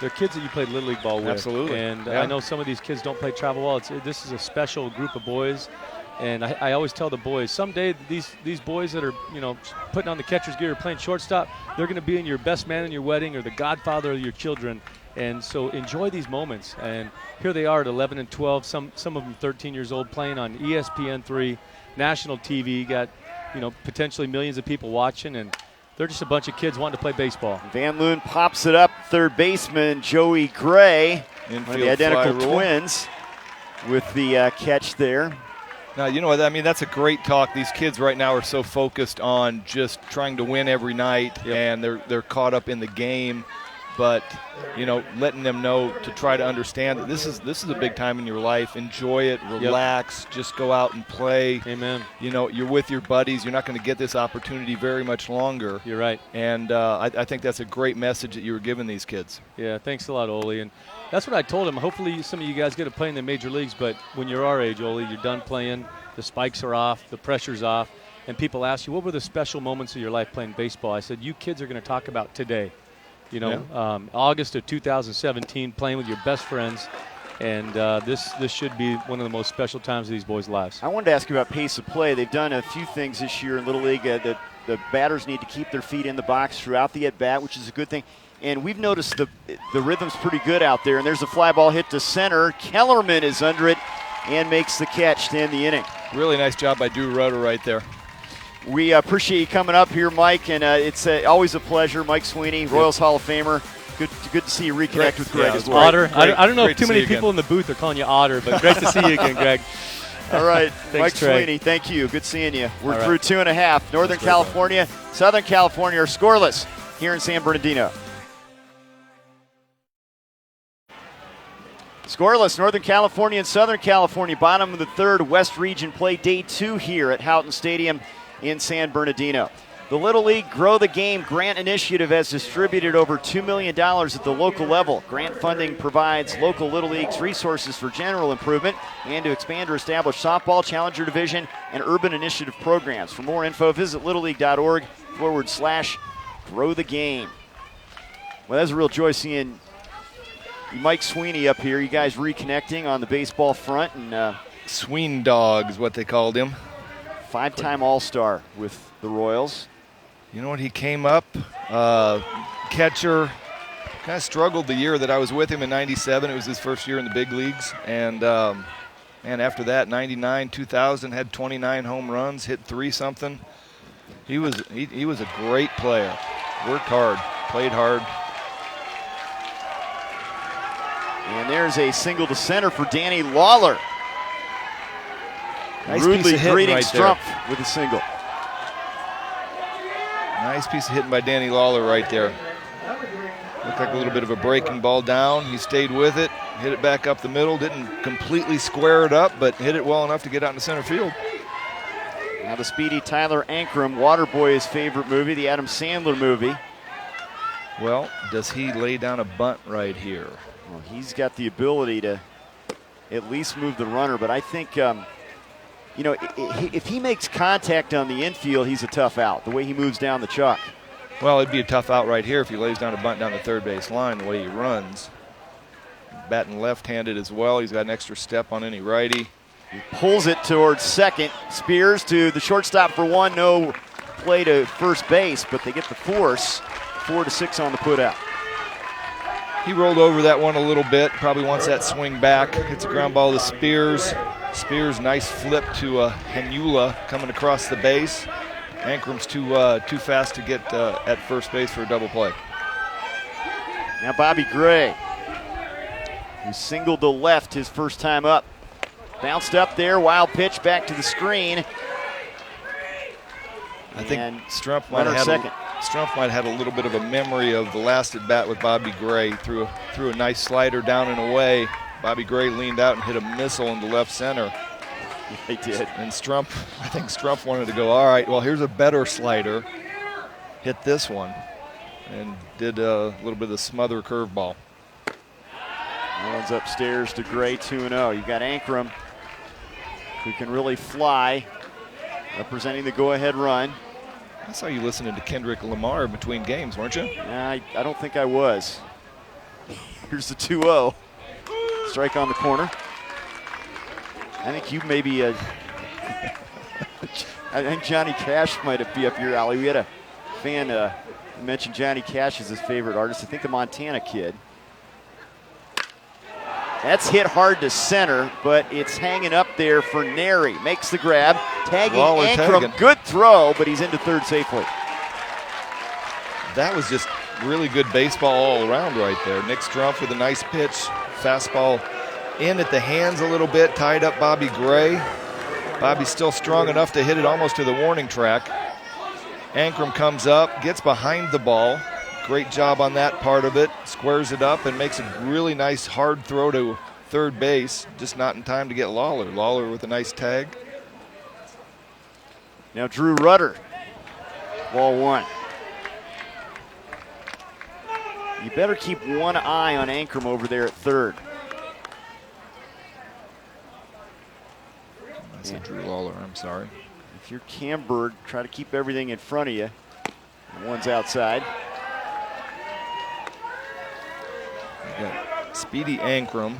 they're kids that you played Little League ball with. Absolutely. And I know some of these kids don't play travel ball. This is a special group of boys. And I always tell the boys, someday these boys that are, putting on the catcher's gear or playing shortstop, they're going to be in your best man in your wedding or the godfather of your children. And so enjoy these moments. And here they are at 11 and 12, some of them 13 years old, playing on ESPN3, national TV, got, potentially millions of people watching. And they're just a bunch of kids wanting to play baseball. Van Loon pops it up, third baseman Joey Gray, one of the identical twins, with the catch there. Now, you know what, I mean, that's a great talk. These kids right now are so focused on just trying to win every night, and they're caught up in the game. but letting them know to try to understand that this is a big time in your life. Enjoy it, relax, just go out and play. Amen. You're with your buddies. You're not going to get this opportunity very much longer. You're right. And I think that's a great message that you were giving these kids. Yeah, thanks a lot, Ole. And that's what I told them. Hopefully some of you guys get to play in the major leagues, but when you're our age, Ole, you're done playing, the spikes are off, the pressure's off, and people ask you, what were the special moments of your life playing baseball? I said, you kids are going to talk about today. August of 2017, playing with your best friends, and this should be one of the most special times of these boys' lives. I wanted to ask you about pace of play. They've done a few things this year in Little League. The batters need to keep their feet in the box throughout the at-bat, which is a good thing. And we've noticed the rhythm's pretty good out there. And there's a fly ball hit to center. Kellerman is under it and makes the catch to end the inning. Really nice job by Drew Rudder right there. We appreciate you coming up here, Mike, and it's always a pleasure. Mike Sweeney, Royals Hall of Famer. Good to see you reconnect with Greg as well. Otter. I don't know if too many people in the booth are calling you Otter, but great to see you again, Greg. All right, Thanks, Mike Trey. Sweeney, thank you. Good seeing you. We're All through right. 2.5. Northern California, Southern California are scoreless here in San Bernardino. Scoreless, Northern California and Southern California, bottom of the third. West Region play day 2 here at Houghton Stadium in San Bernardino. The Little League Grow the Game grant initiative has distributed over $2 million at the local level. Grant funding provides local Little Leagues resources for general improvement and to expand or establish softball, challenger division, and urban initiative programs. For more info, visit littleleague.org/grow the game. Well, that's a real joy seeing Mike Sweeney up here. You guys reconnecting on the baseball front, and Sween Dog is what they called him. 5-time All-Star with the Royals. You know what, he came up, catcher, kind of struggled the year that I was with him in 97. It was his first year in the big leagues. And after that, 99, 2000, had 29 home runs, hit 3-something. He was a great player. Worked hard, played hard. And there's a single to center for Danny Lawler. Nice Rudely piece of hitting greeting right Strumpf with a single. Nice piece of hitting by Danny Lawler right there. Looked like a little bit of a breaking ball down. He stayed with it, hit it back up the middle, didn't completely square it up, but hit it well enough to get out into center field. Now the speedy Tyler Ankrum, Waterboy, his favorite movie, the Adam Sandler movie. Well, does he lay down a bunt right here? Well, he's got the ability to at least move the runner, but I think, if he makes contact on the infield, he's a tough out, the way he moves down the chalk. Well, it'd be a tough out right here if he lays down a bunt down the third base line the way he runs. Batting left-handed as well. He's got an extra step on any righty. He pulls it towards second. Spears to the shortstop for one. No play to first base, but they get the force. 4-6 on the putout. He rolled over that one a little bit. Probably wants that swing back. Hits a ground ball to Spears. Spears, nice flip to Henula coming across the base. Ankrum's too fast to get at first base for a double play. Now Bobby Gray, who singled to left his first time up. Bounced up there, wild pitch back to the screen. I think Strumpf might might have had a little bit of a memory of the last at bat with Bobby Gray. Threw a nice slider down and away. Bobby Gray leaned out and hit a missile into left center. He did. And I think Strumpf wanted to go, all right, well, here's a better slider. Hit this one. And did a little bit of the smother curveball. That one's upstairs to Gray, 2-0. You've got Ankrum, who can really fly, representing the go-ahead run. I saw you listening to Kendrick Lamar between games, weren't you? I don't think I was. Here's the 2-0. Strike on the corner. I think you maybe, I think Johnny Cash might be up your alley. We had a fan mention Johnny Cash as his favorite artist. I think the Montana Kid. That's hit hard to center, but it's hanging up there for Neri. Makes the grab, tagging Ankrum. Good throw, but he's into third safely. That was just really good baseball all around right there. Nick Strumpf with a nice pitch. Fastball in at the hands a little bit, tied up Bobby Gray. Bobby's still strong enough to hit it almost to the warning track. Ankrum comes up, gets behind the ball, great job on that part of it. Squares it up and makes a really nice hard throw to third base, just not in time to get Lawler. Lawler with a nice tag. Now Drew Rudder, ball one. You better keep one eye on Ankrum over there at third. I said Drew Lawler, I'm sorry. If you're Camberg, try to keep everything in front of you. And one's outside. You got Speedy Ankrum.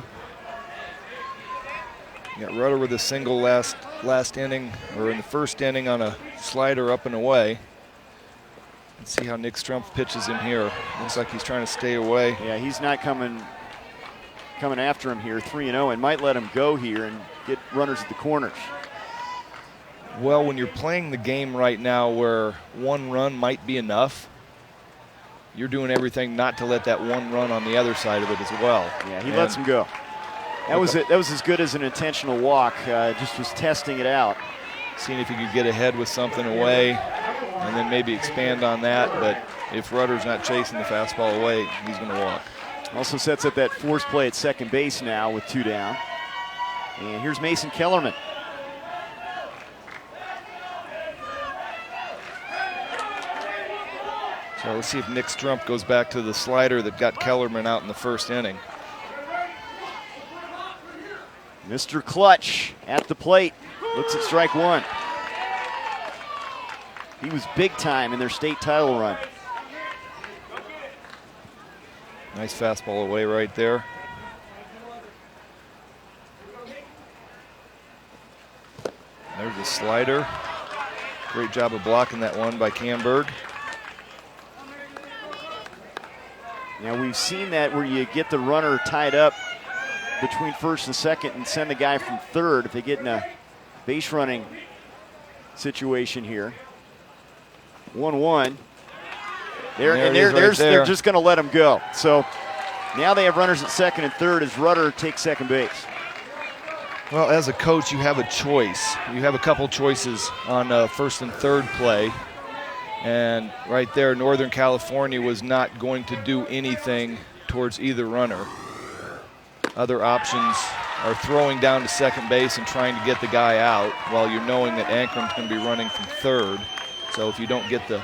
You got Rudder with a single last inning, or in the first inning on a slider up and away. Let's see how Nick Strumpf pitches him here. Looks like he's trying to stay away. Yeah, he's not coming after him here, 3-0, and might let him go here and get runners at the corners. Well, when you're playing the game right now where one run might be enough, you're doing everything not to let that one run on the other side of it as well. Yeah, he lets him go. That was it. That was as good as an intentional walk. Just was testing it out. Seeing if he could get ahead with something away and then maybe expand on that. But if Rudder's not chasing the fastball away, he's going to walk. Also sets up that force play at second base now with 2 down. And here's Mason Kellerman. So let's see if Nick Strumpf goes back to the slider that got Kellerman out in the first inning. Mr. Clutch at the plate. Looks at strike one. He was big time in their state title run. Nice fastball away right there. There's the slider. Great job of blocking that one by Camberg. Now we've seen that where you get the runner tied up between first and second and send the guy from third if they get in a base running situation here. 1-1. They're just going to let him go. So now they have runners at second and third as Rudder takes second base. Well, as a coach, you have a choice. You have a couple choices on first and third play. And right there, Northern California was not going to do anything towards either runner. Other options are throwing down to second base and trying to get the guy out while you're knowing that Ankrum's going to be running from third. So if you don't get the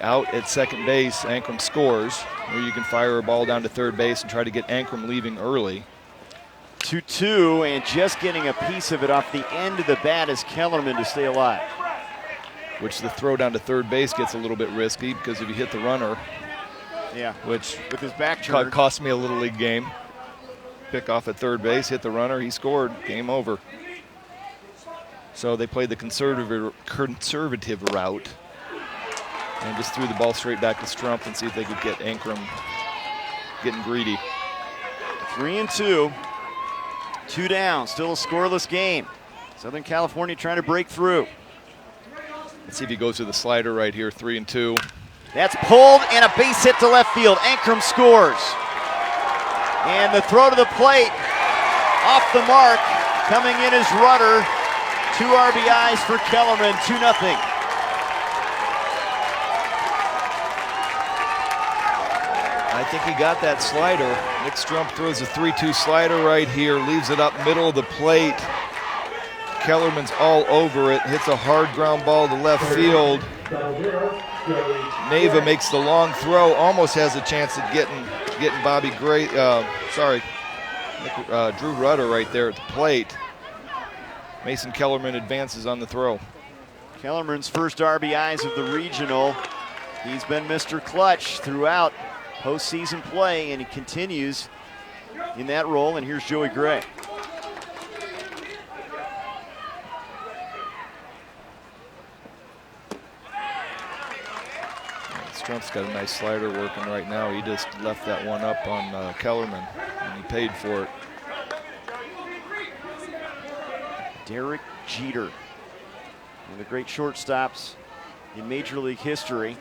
out at second base, Ankrum scores, or you can fire a ball down to third base and try to get Ankrum leaving early. 2-2, and just getting a piece of it off the end of the bat is Kellerman to stay alive. Which the throw down to third base gets a little bit risky because if you hit the runner, yeah, which with his back turned, cost me a Little League game. Pick off at third base, hit the runner, he scored, game over. So they played the conservative route and just threw the ball straight back to Strumpf and see if they could get Ankrum getting greedy. 3-2, 2 down, still a scoreless game. Southern California trying to break through. Let's see if he goes to the slider right here, 3-2. That's pulled and a base hit to left field. Ankrum scores. And the throw to the plate off the mark. Coming in is Rudder. 2 RBIs for Kellerman, 2-0. I think he got that slider. Nick Strumpf throws a 3-2 slider right here, leaves it up middle of the plate. Kellerman's all over it, hits a hard ground ball to left field. Neva makes the long throw, almost has a chance at getting Drew Rudder right there at the plate. Mason Kellerman advances on the throw. Kellerman's first RBIs of the regional. He's been Mr. Clutch throughout postseason play, and he continues in that role. And here's Joey Gray. Strumpf's got a nice slider working right now. He just left that one up on Kellerman, and he paid for it. Derek Jeter, one of the great shortstops in Major League history.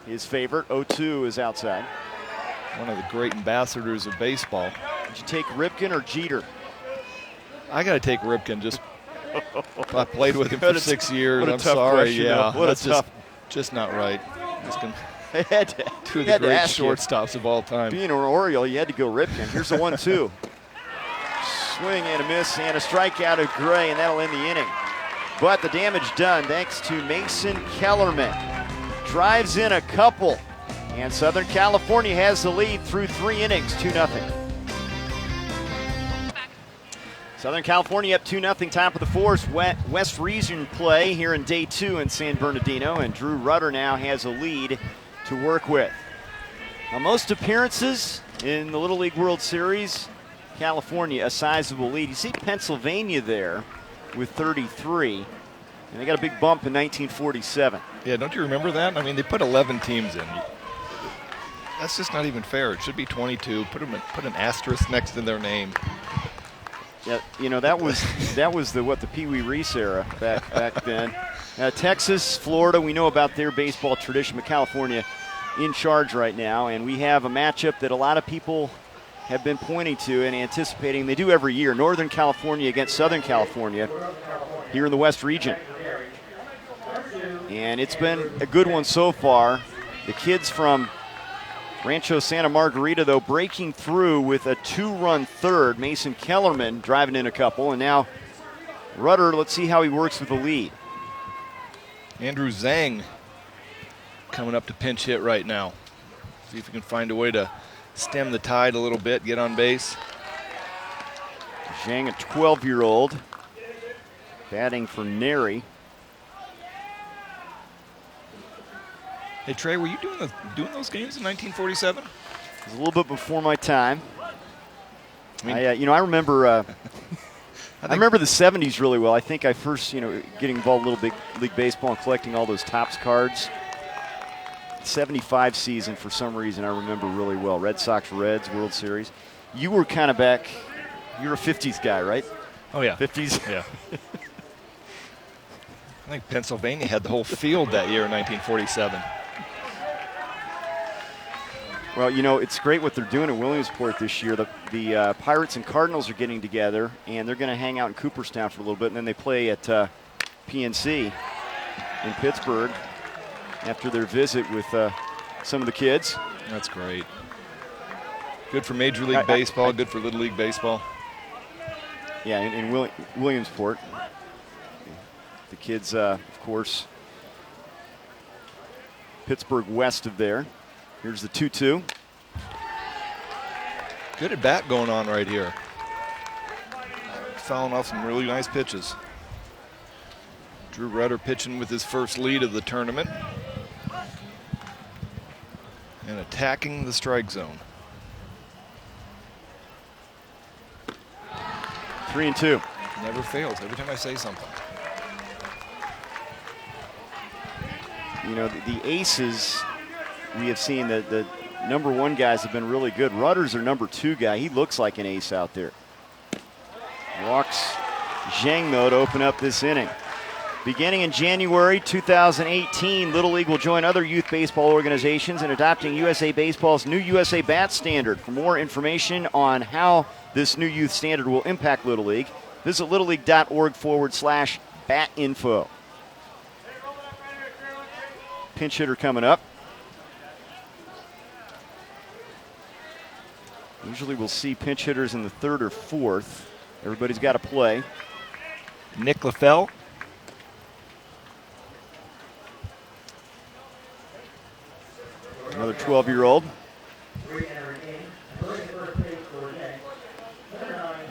His favorite, 0-2, is outside. One of the great ambassadors of baseball. Did you take Ripken or Jeter? I got to take Ripken. Just I played with him for 6 years. I'm tough sorry. question, Yeah, what that's a tough. just not right. Two of the great shortstops of all time. Being an Oriole, you had to go Ripken. Here's the 1-2. Swing and a miss and a strikeout of Gray, and that'll end the inning. But the damage done thanks to Mason Kellerman. Drives in a couple, and Southern California has the lead through 3 innings, 2-0. Southern California up 2-0, top of the fourth. West Region play here in day 2 in San Bernardino, and Drew Rudder now has a lead to work with. Now, most appearances in the Little League World Series, California a sizable lead. You see Pennsylvania there with 33, and they got a big bump in 1947. Yeah, don't you remember that? I mean, they put 11 teams in. That's just not even fair. It should be 22. Put an asterisk next to their name. Yeah, you know, that was the Pee Wee Reese era back then. Texas, Florida, we know about their baseball tradition, but California in charge right now, and we have a matchup that a lot of people have been pointing to and anticipating. They do every year. Northern California against Southern California here in the West region. And it's been a good one so far. The kids from Rancho Santa Margarita, though, breaking through with a 2-run third. Mason Kellerman driving in a couple, and now Rudder, let's see how he works with the lead. Andrew Zhang coming up to pinch hit right now. See if he can find a way to stem the tide a little bit, get on base. Zhang, a 12-year-old, batting for Neri. Hey, Trey, were you doing those games in 1947? It was a little bit before my time. I remember I remember the 70s really well. I think I first, getting involved in Little Big League Baseball and collecting all those Topps cards. 75 season, for some reason, I remember really well. Red Sox, Reds, World Series. You were kind of back, you're a 50s guy, right? Oh, yeah. 50s? Yeah. I think Pennsylvania had the whole field that year in 1947. Well, it's great what they're doing in Williamsport this year. The Pirates and Cardinals are getting together, and they're going to hang out in Cooperstown for a little bit, and then they play at PNC in Pittsburgh after their visit with some of the kids. That's great. Good for Major League Baseball, good for Little League Baseball. Yeah, in Williamsport. The kids, of course, Pittsburgh west of there. Here's the 2-2. Good at bat going on right here. Fouling off some really nice pitches. Drew Rudder pitching with his first lead of the tournament. And attacking the strike zone. 3-2. Never fails every time I say something. The aces, we have seen that the number 1 guys have been really good. Rudder's their number 2 guy. He looks like an ace out there. Walks Zhang, though, to open up this inning. Beginning in January 2018, Little League will join other youth baseball organizations in adopting USA Baseball's new USA Bat Standard. For more information on how this new youth standard will impact Little League, visit littleleague.org/bat-info. Pinch hitter coming up. Usually we'll see pinch hitters in the 3rd or 4th. Everybody's got to play. Nick LaFell. Another 12-year-old.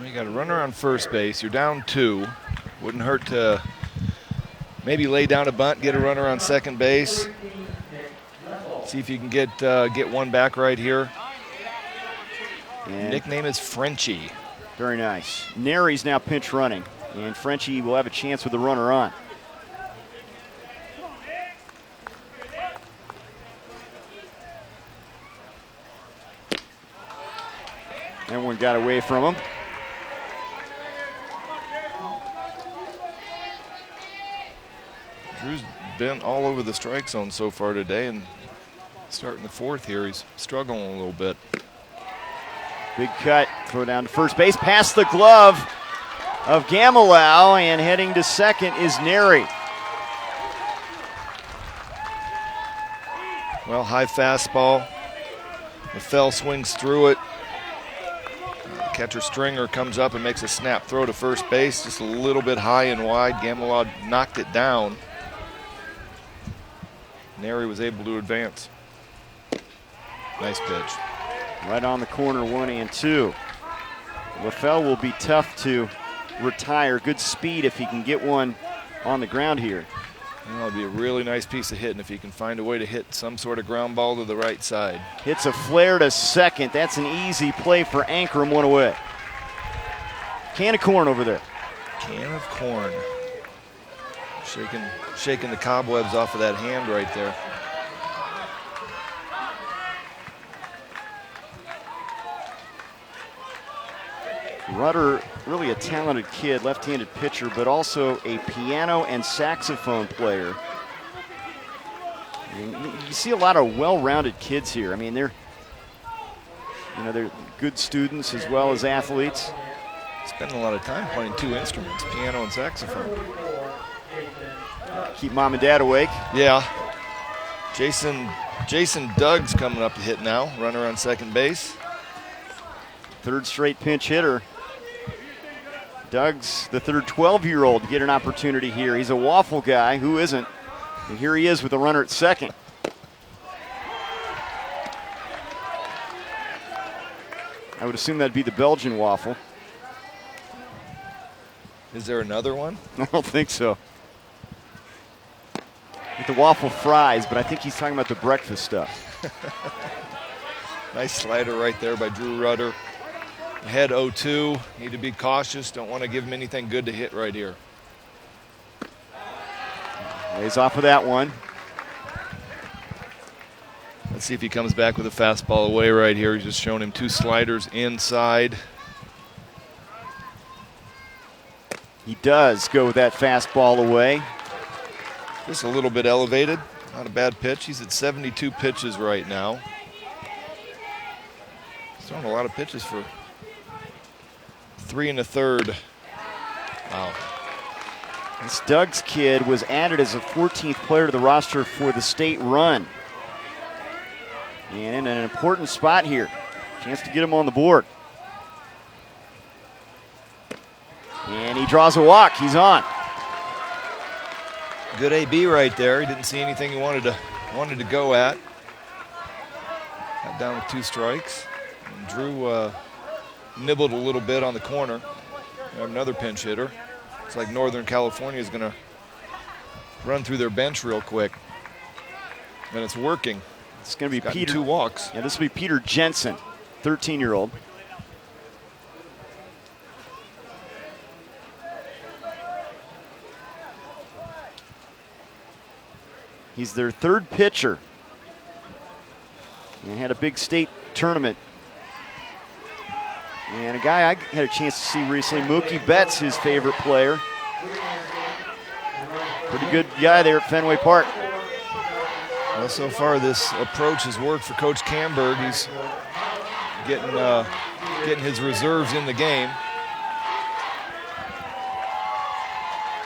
You got a runner on first base. You're down 2. Wouldn't hurt to maybe lay down a bunt, get a runner on second base. See if you can get one back right here. And nickname is Frenchie. Very nice. Neri's now pinch running, and Frenchie will have a chance with the runner on. That one got away from him. Drew's been all over the strike zone so far today, and starting the 4th here, he's struggling a little bit. Big cut, throw down to first base, past the glove of Gamilau, and heading to second is Neri. Well, high fastball. LaFell swings through it. Catcher Stringer comes up and makes a snap throw to first base, just a little bit high and wide. Gamelod knocked it down. Neri was able to advance. Nice pitch. Right on the corner, 1-2. LaFell will be tough to retire. Good speed if he can get one on the ground here. Well, it'll be a really nice piece of hitting if he can find a way to hit some sort of ground ball to the right side. Hits a flare to second. That's an easy play for Ankrum, one away. Can of corn over there. Can of corn. Shaking the cobwebs off of that hand right there. Rudder, really a talented kid, left-handed pitcher, but also a piano and saxophone player. You see a lot of well-rounded kids here. I mean, they're good students as well as athletes. Spending a lot of time playing two instruments, piano and saxophone. Keep mom and dad awake. Yeah. Jason Doug's coming up to hit now, runner on second base. Third straight pinch hitter. Doug's the third 12-year-old to get an opportunity here. He's a waffle guy. Who isn't? And here he is with a runner at second. I would assume that'd be the Belgian waffle. Is there another one? I don't think so. With the waffle fries, but I think he's talking about the breakfast stuff. Nice slider right there by Drew Rudder. Ahead 0-2. Need to be cautious. Don't want to give him anything good to hit right here. Lays off of that one. Let's see if he comes back with a fastball away right here. He's just showing him two sliders inside. He does go with that fastball away. Just a little bit elevated. Not a bad pitch. He's at 72 pitches right now. He's throwing a lot of pitches for 3 1/3. Wow. This Doug's kid was added as a 14th player to the roster for the state run. And in an important spot here. Chance to get him on the board. And he draws a walk. He's on. Good AB right there. He didn't see anything he wanted to go at. Got down with 2 strikes. And Drew nibbled a little bit on the corner. We have another pinch hitter. It's like Northern California is going to run through their bench real quick. And it's working. It's going to be Peter. 2 walks. Yeah, this will be Peter Jensen, 13-year-old. He's their third pitcher. And had a big state tournament. And a guy I had a chance to see recently, Mookie Betts, his favorite player. Pretty good guy there at Fenway Park. Well, so far this approach has worked for Coach Camberg. He's getting his reserves in the game.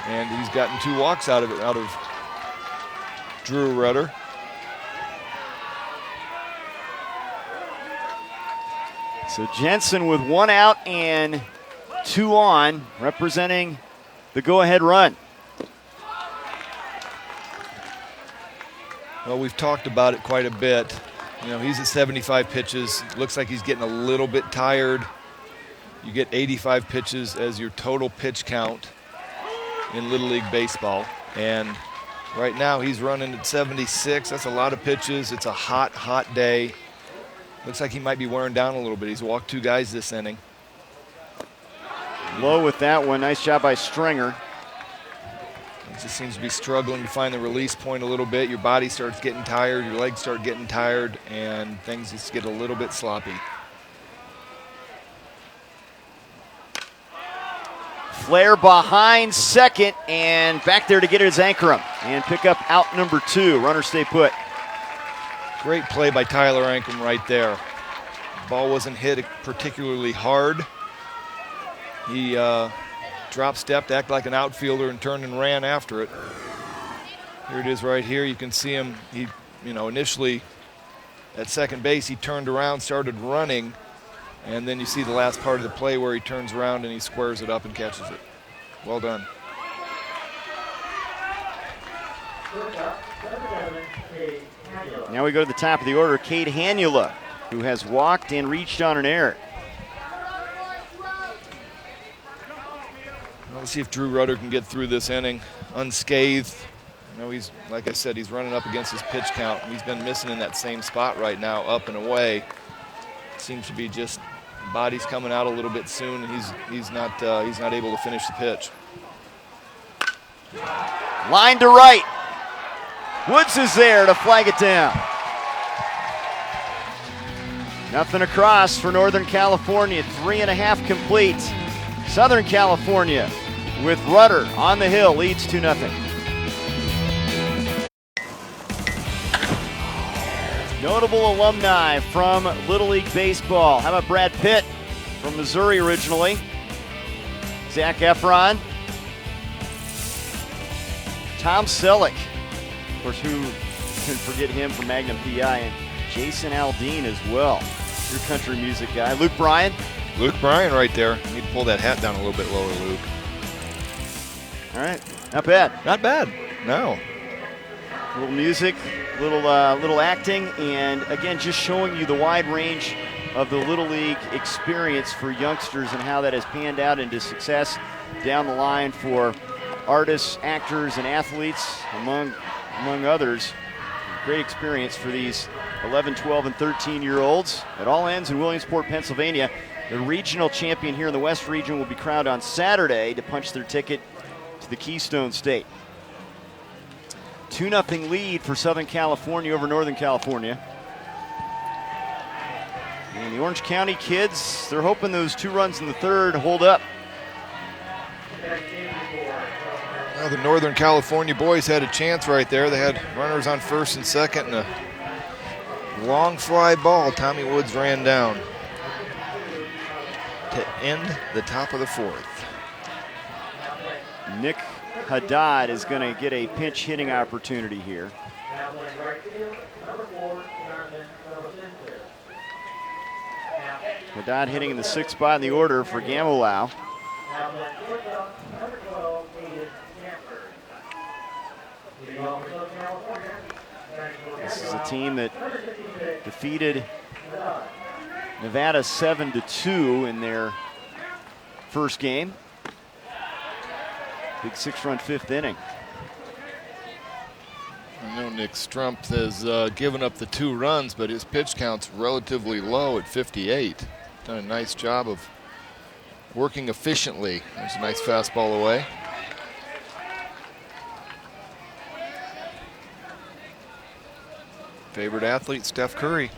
And he's gotten 2 walks out of Drew Rudder. So Jensen with 1 out and 2 on, representing the go-ahead run. Well, we've talked about it quite a bit. You know, he's at 75 pitches. Looks like he's getting a little bit tired. You get 85 pitches as your total pitch count in Little League Baseball. And right now he's running at 76. That's a lot of pitches. It's a hot, hot day. Looks like he might be wearing down a little bit. He's walked 2 guys this inning. Low with that one. Nice job by Stringer. He just seems to be struggling to find the release point a little bit. Your body starts getting tired. Your legs start getting tired. And things just get a little bit sloppy. Flair behind second and back there to get it is Ankrum. And pick up out number 2. Runner stay put. Great play by Tyler Ankrum right there. Ball wasn't hit particularly hard. He drop stepped, acted like an outfielder, and turned and ran after it. Here it is right here. You can see him. He, initially at second base, he turned around, started running, and then you see the last part of the play where he turns around and he squares it up and catches it. Well done. Now we go to the top of the order, Cade Hanula, who has walked and reached on an error. Let's see if Drew Rudder can get through this inning unscathed. You know, he's, like I said, he's running up against his pitch count. He's been missing in that same spot right now, up and away. Seems to be just body's coming out a little bit soon, and he's not able to finish the pitch. Line to right. Woods is there to flag it down. Nothing across for Northern California. 3.5 complete. Southern California with Rudder on the hill leads 2-0. Notable alumni from Little League Baseball. How about Brad Pitt from Missouri originally? Zach Efron. Tom Selleck. Of course, who can forget him from Magnum PI? And Jason Aldean as well. Your country music guy. Luke Bryan. Luke Bryan right there. You need to pull that hat down a little bit lower, Luke. All right, not bad. Not bad, no. A little music, little acting, and again, just showing you the wide range of the Little League experience for youngsters and how that has panned out into success down the line for artists, actors, and athletes, among others. Great experience for these 11, 12, and 13-year-olds. It all ends in Williamsport, Pennsylvania. The regional champion here in the West region will be crowned on Saturday to punch their ticket to the Keystone State. 2-0 lead for Southern California over Northern California. And the Orange County kids, they're hoping those 2 runs in the third hold up. Well, the Northern California boys had a chance right there. They had runners on first and second, and a long fly ball Tommy Woods ran down to end the top of the 4th. Nick Haddad is going to get a pinch hitting opportunity here. Haddad hitting in the 6th spot in the order for Gamolau. This is a team that defeated Nevada 7-2 in their first game. Big 6-run 5th inning. I know Nick Strumpf has given up the 2 runs, but his pitch count's relatively low at 58. Done a nice job of working efficiently. There's a nice fastball away. Favorite athlete, Steph Curry.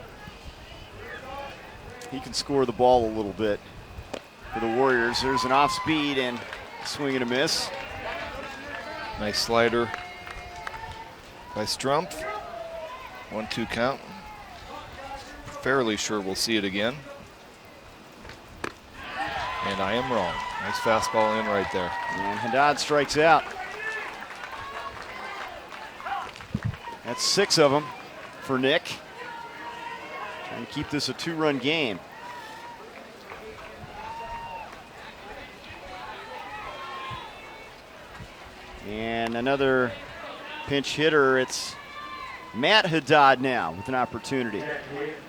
He can score the ball a little bit for the Warriors. There's an off speed and swing and a miss. Nice slider by Strumpf. 1-2 count. Fairly sure we'll see it again. And I am wrong. Nice fastball in right there. And Haddad strikes out. That's 6 of them for Nick. Trying to keep this a 2-run game. And another pinch hitter. It's Matt Haddad now with an opportunity.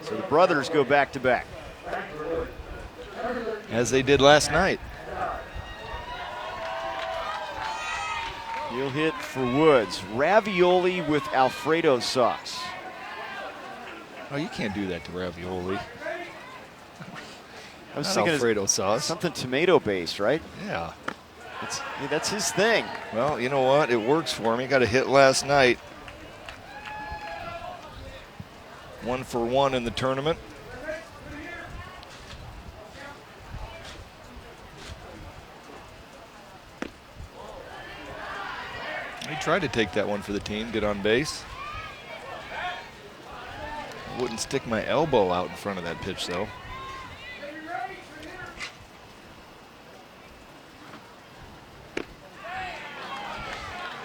So the brothers go back to back. As they did last night. He'll hit for Woods. Ravioli with Alfredo sauce. Oh, you can't do that to ravioli. I was Not thinking Alfredo sauce. something tomato-based, right? Yeah. That's his thing. Well, you know what? It works for him. He got a hit last night. 1 for 1 in the tournament. He tried to take that one for the team, get on base. Wouldn't stick my elbow out in front of that pitch, though.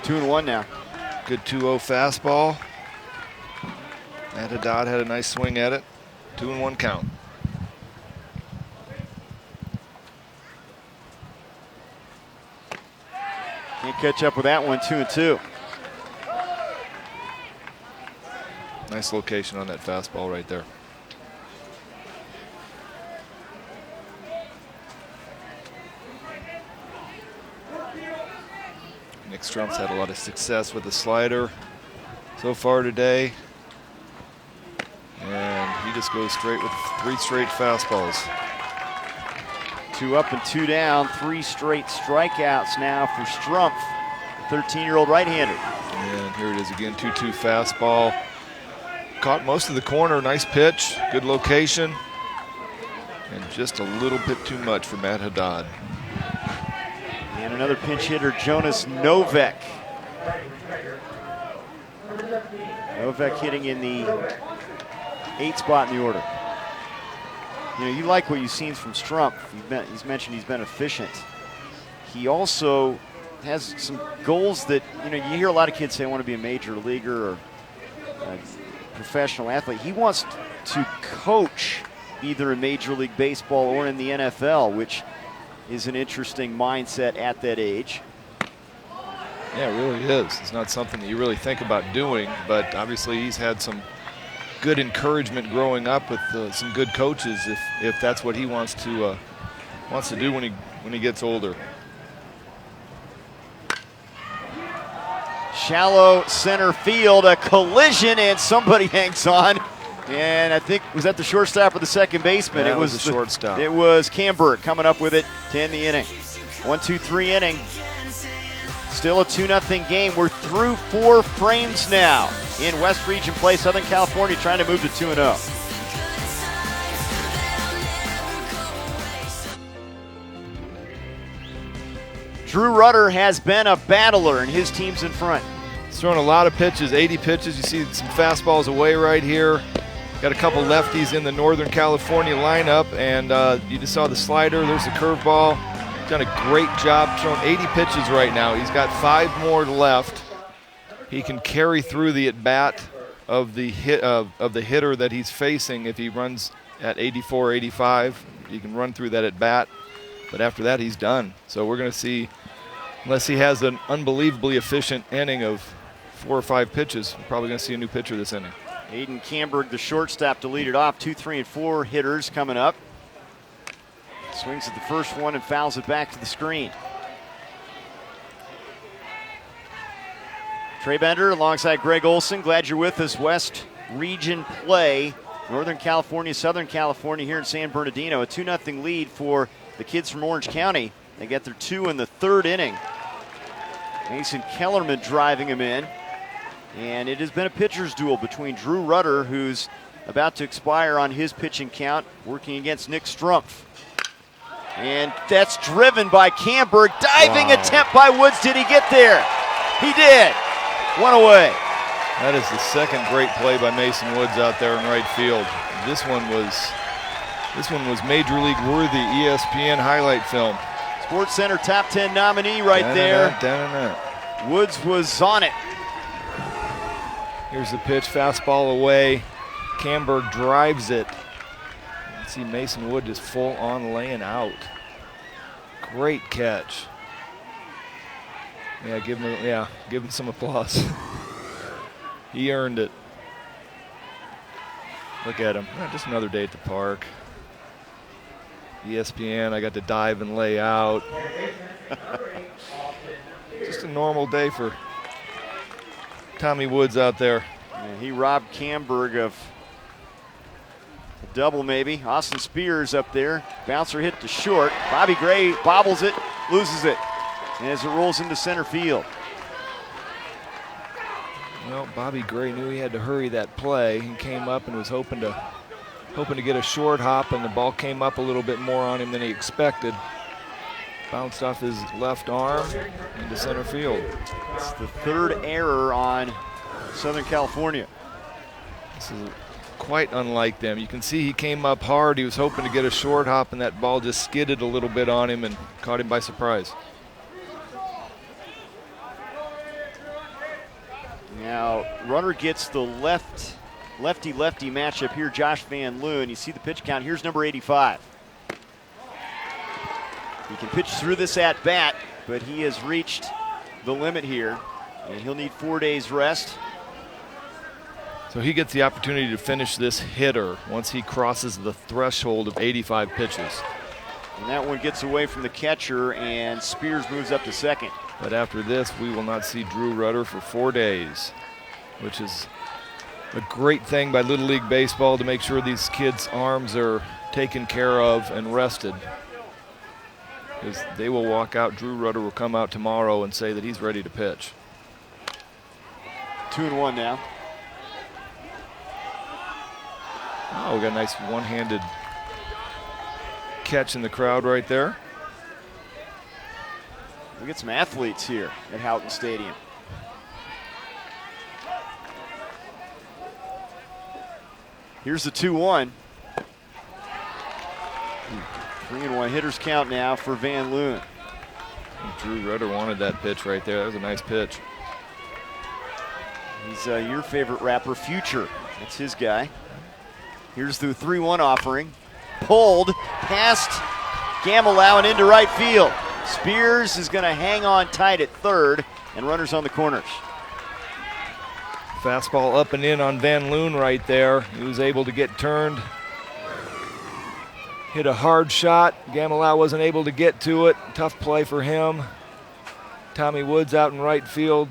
Two and one now. Good 2-0 fastball. Matt Haddad had a nice swing at it. 2-1 count. Can't catch up with that one, 2-2. Nice location on that fastball right there. Nick Strump's had a lot of success with the slider so far today. And he just goes straight with 3 straight fastballs. 2 up and 2 down, 3 straight strikeouts now for Strump, the 13-year-old right-hander. And here it is again, 2-2 fastball. Caught most of the corner, nice pitch, good location. And just a little bit too much for Matt Haddad. And another pinch hitter, Jonas Novak. Novak hitting in the 8th spot in the order. You know, you like what you've seen from Strump. He's mentioned he's been efficient. He also has some goals that, you know, you hear a lot of kids say, I want to be a major leaguer or a professional athlete. He wants to coach either in Major League Baseball or in the NFL, which is an interesting mindset at that age. Yeah, it really is. It's not something that you really think about doing, but obviously he's had some good encouragement growing up with some good coaches if that's what he wants to do when he gets older. Shallow center field, a collision, and somebody hangs on. And I think, was that the shortstop or the second baseman? Yeah, it was the shortstop. It was Camberg coming up with it to end the inning. 1-2-3 inning. Still a 2-0 game. We're through 4 frames now in West Region Play, Southern California, trying to move to 2-0. Drew Rudder has been a battler, and his team's in front. He's thrown a lot of pitches, 80 pitches. You see some fastballs away right here. Got a couple lefties in the Northern California lineup, and you just saw the slider. There's the curveball. Done a great job, throwing 80 pitches right now. He's got 5 more left. He can carry through the at-bat of the hitter that he's facing. If he runs at 84, 85, he can run through that at-bat. But after that, he's done. So we're going to see, unless he has an unbelievably efficient inning of 4 or 5 pitches, we're probably going to see a new pitcher this inning. Aiden Camberg, the shortstop, to lead it off. 2, 3, and 4 hitters coming up. Swings at the first one and fouls it back to the screen. Trey Bender alongside Greg Olson. Glad you're with us. West Region Play, Northern California, Southern California here in San Bernardino. A 2-0 lead for the kids from Orange County. They get their 2 in the 3rd inning. Mason Kellerman driving him in. And it has been a pitcher's duel between Drew Rudder, who's about to expire on his pitching count, working against Nick Strumpf. And that's driven by Camberg. Diving attempt by Woods. Did he get there? He did. 1 away. That is the second great play by Mason Woods out there in right field. This one was Major League worthy, ESPN highlight film. Sports Center top 10 nominee right there. Woods was on it. Here's the pitch, fastball away. Camberg drives it. You see Mason Wood just full on laying out. Great catch. Yeah, give him some applause. He earned it. Look at him. Just another day at the park. ESPN, I got to dive and lay out. Just a normal day for Tommy Woods out there. And he robbed Camberg of a double maybe. Austin Spears up there. Bouncer hit to short. Bobby Gray bobbles it, loses it as it rolls into center field. Well, Bobby Gray knew he had to hurry that play. He came up and was hoping to get a short hop, and the ball came up a little bit more on him than he expected. Bounced off his left arm into center field. It's the 3rd error on Southern California. This is quite unlike them. You can see he came up hard. He was hoping to get a short hop, and that ball just skidded a little bit on him and caught him by surprise. Now, runner gets the left lefty-lefty matchup here, Josh Van Loon. You see the pitch count. Here's number 85. He can pitch through this at-bat, but he has reached the limit here, and he'll need 4 days rest. So he gets the opportunity to finish this hitter once he crosses the threshold of 85 pitches. And that one gets away from the catcher, and Spears moves up to second. But after this, we will not see Drew Rudder for 4 days, which is a great thing by Little League Baseball to make sure these kids' arms are taken care of and rested. Because they will walk out, Drew Rudder will come out tomorrow and say that he's ready to pitch. 2-1 now. Oh, we got a nice one-handed catch in the crowd right there. We get some athletes here at Houghton Stadium. Here's the 2-1. 3-1 hitters count now for Van Loon. Drew Rudder wanted that pitch right there. That was a nice pitch. He's your favorite rapper, Future. That's his guy. Here's the 3-1 offering. Pulled past Gamelow and into right field. Spears is going to hang on tight at third, and runners on the corners. Fastball up and in on Van Loon right there. He was able to get turned. Hit a hard shot. Gamelow wasn't able to get to it. Tough play for him. Tommy Woods out in right field.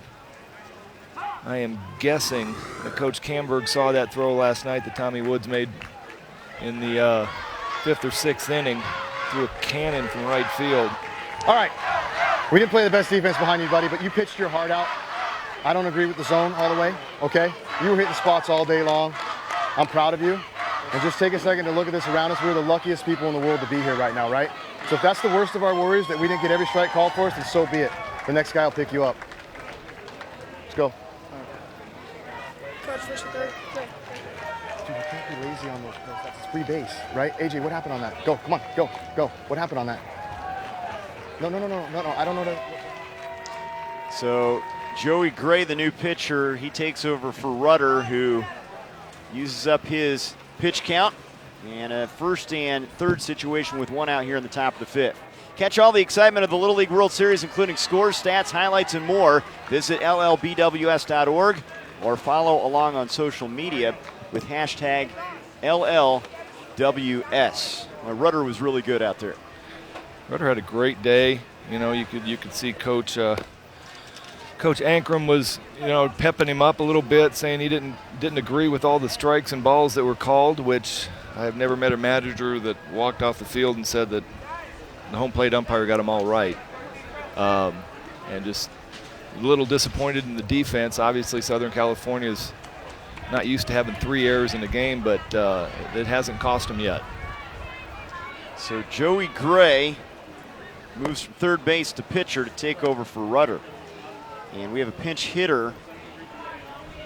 I am guessing that Coach Camberg saw that throw last night that Tommy Woods made in the 5th or 6th inning. Threw a cannon from right field. All right, we didn't play the best defense behind you, buddy, but you pitched your heart out. I don't agree with the zone all the way, okay? You were hitting spots all day long. I'm proud of you. And just take a second to look at this around us. We're the luckiest people in the world to be here right now, right? So if that's the worst of our worries, that we didn't get every strike called for us, then so be it. The next guy will pick you up. Let's go. Dude, you can't be lazy on those. That's free base, right? AJ, what happened on that? Go, come on, go. What happened on that? No, I don't know that. So Joey Gray, the new pitcher, he takes over for Rudder, who uses up his pitch count. And a first and third situation with one out here in the top of the 5th. Catch all the excitement of the Little League World Series, including scores, stats, highlights, and more. Visit LLBWS.org or follow along on social media with hashtag LLWS. Rudder was really good out there. Rudder had a great day. You know, you could see Coach Ankrum was, pepping him up a little bit, saying he didn't agree with all the strikes and balls that were called, which I have never met a manager that walked off the field and said that the home plate umpire got them all right. And just a little disappointed in the defense. Obviously, Southern California's not used to having 3 errors in a game, but it hasn't cost them yet. So Joey Gray moves from third base to pitcher to take over for Rudder. And we have a pinch hitter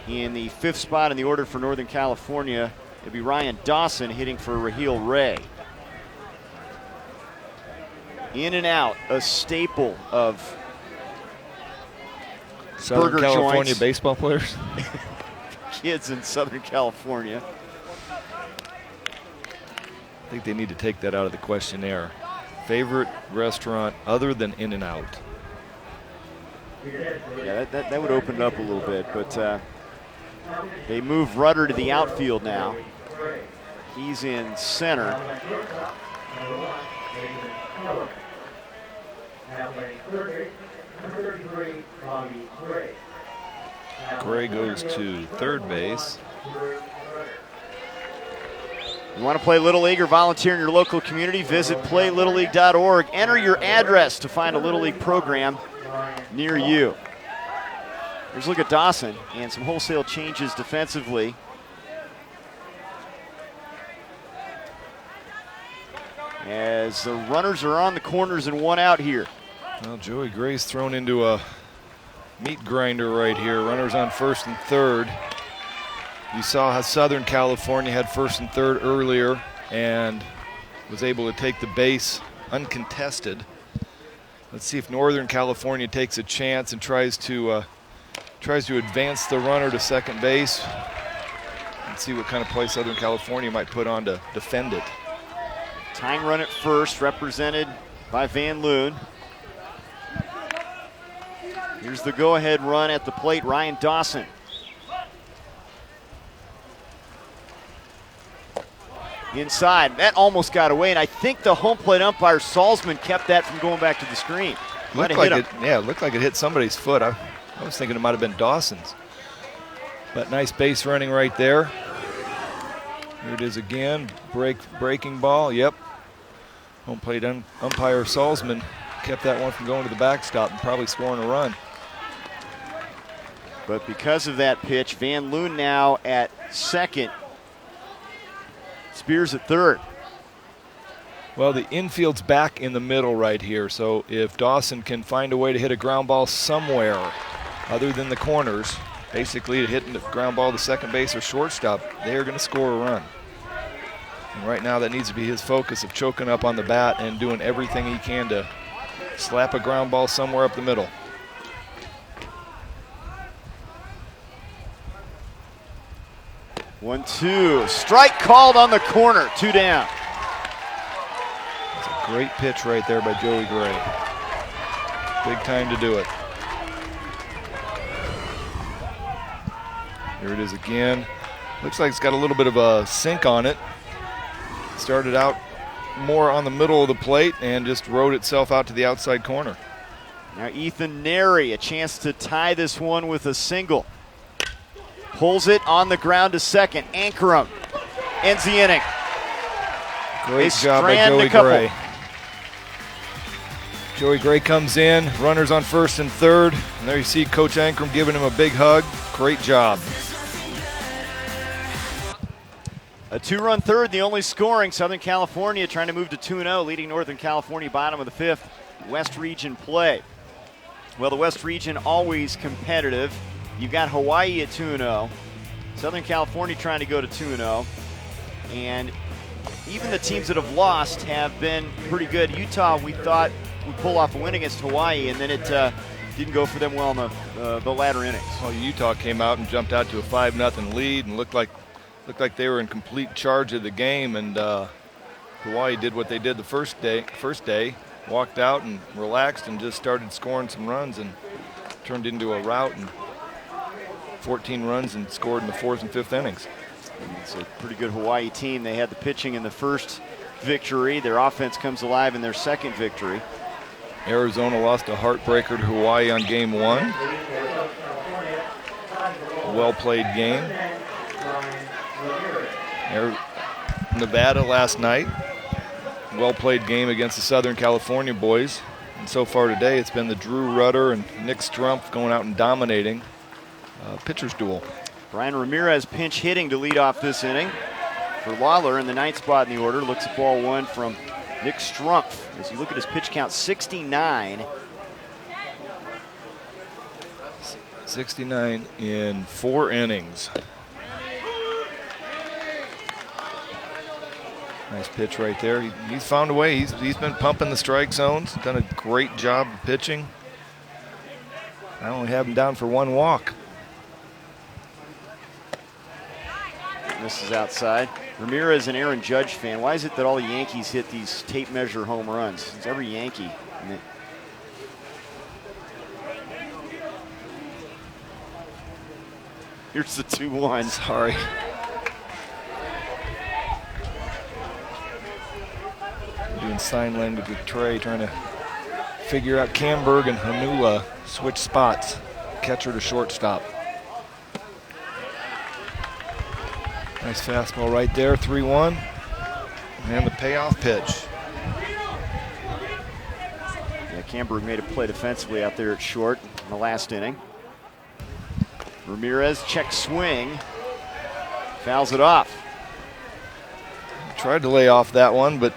in the 5th spot in the order for Northern California. It'll be Ryan Dawson hitting for Raheel Ray. In and out, a staple of Southern burger California joints. baseball players. Kids in Southern California. I think they need to take that out of the questionnaire. Favorite restaurant other than In-N-Out? Yeah, that would open it up a little bit, but they move Rudder to the outfield now. He's in center. Gray goes to third base. You want to play Little League or volunteer in your local community? Visit playlittleleague.org. Enter your address to find a Little League program near you. Here's a look at Dawson and some wholesale changes defensively. As the runners are on the corners and one out here. Well, Joey Gray's thrown into a meat grinder right here. Runners on first and third. You saw how Southern California had first and third earlier and was able to take the base uncontested. Let's see if Northern California takes a chance and tries to advance the runner to second base. and see what kind of play Southern California might put on to defend it. Tying run at first, represented by Van Loon. Here's the go-ahead run at the plate, Ryan Dawson. Inside, that almost got away, and I think the home plate umpire, Salzman, kept that from going back to the screen. Looked like it hit somebody's foot. I was thinking it might have been Dawson's. But nice base running right there. Here it is again, breaking ball, yep. Home plate umpire Salzman kept that one from going to the backstop and probably scoring a run. But because of that pitch, Van Loon now at second. Spears at third. Well, the infield's back in the middle right here, so if Dawson can find a way to hit a ground ball somewhere other than the corners, basically hitting the ground ball to second base or shortstop, they are going to score a run. And right now that needs to be his focus of choking up on the bat and doing everything he can to slap a ground ball somewhere up the middle. One, two. Strike called on the corner. 2 down. That's a great pitch right there by Joey Gray. Big time to do it. Here it is again. Looks like it's got a little bit of a sink on it. Started out more on the middle of the plate and just rode itself out to the outside corner. Now Ethan Neri, a chance to tie this one with a single. Pulls it on the ground to second. Ankrum ends the inning. Great job by Joey Gray. Joey Gray comes in, runners on first and third. And there you see Coach Ankrum giving him a big hug. Great job. A 2-run third, the only scoring. Southern California trying to move to 2-0, leading Northern California bottom of the fifth. West Region play. Well, the West Region always competitive. You've got Hawaii at 2-0. Southern California trying to go to 2-0. And even the teams that have lost have been pretty good. Utah, we thought would pull off a win against Hawaii, and then it didn't go for them well in the latter innings. Well, Utah came out and jumped out to a 5-0 lead and looked like they were in complete charge of the game, and Hawaii did what they did the first day, walked out and relaxed and just started scoring some runs and turned into a rout and 14 runs and scored in the fourth and fifth innings. It's a pretty good Hawaii team. They had the pitching in the first victory. Their offense comes alive in their second victory. Arizona lost a heartbreaker to Hawaii on game one. Well-played game. Nevada last night. Well-played game against the Southern California boys. And so far today, it's been the Drew Rudder and Nick Strumpf going out and dominating pitcher's duel. Brian Ramirez pinch hitting to lead off this inning for Lawler in the ninth spot in the order. Looks at ball one from Nick Strumpf. As you look at his pitch count, 69. 69 in 4 innings. Nice pitch right there. He's found a way. He's been pumping the strike zones. Done a great job of pitching. I only have him down for 1 walk. This is outside. Ramirez, an Aaron Judge fan. Why is it that all the Yankees hit these tape measure home runs? It's every Yankee. Here's the 2-1. Sorry. Doing sign language with Trey, trying to figure out Camberg and Hanula switch spots. Catcher to shortstop. Nice fastball right there, 3-1. And the payoff pitch. Yeah, Camberg made a play defensively out there at short in the last inning. Ramirez check swing. Fouls it off. Tried to lay off that one, but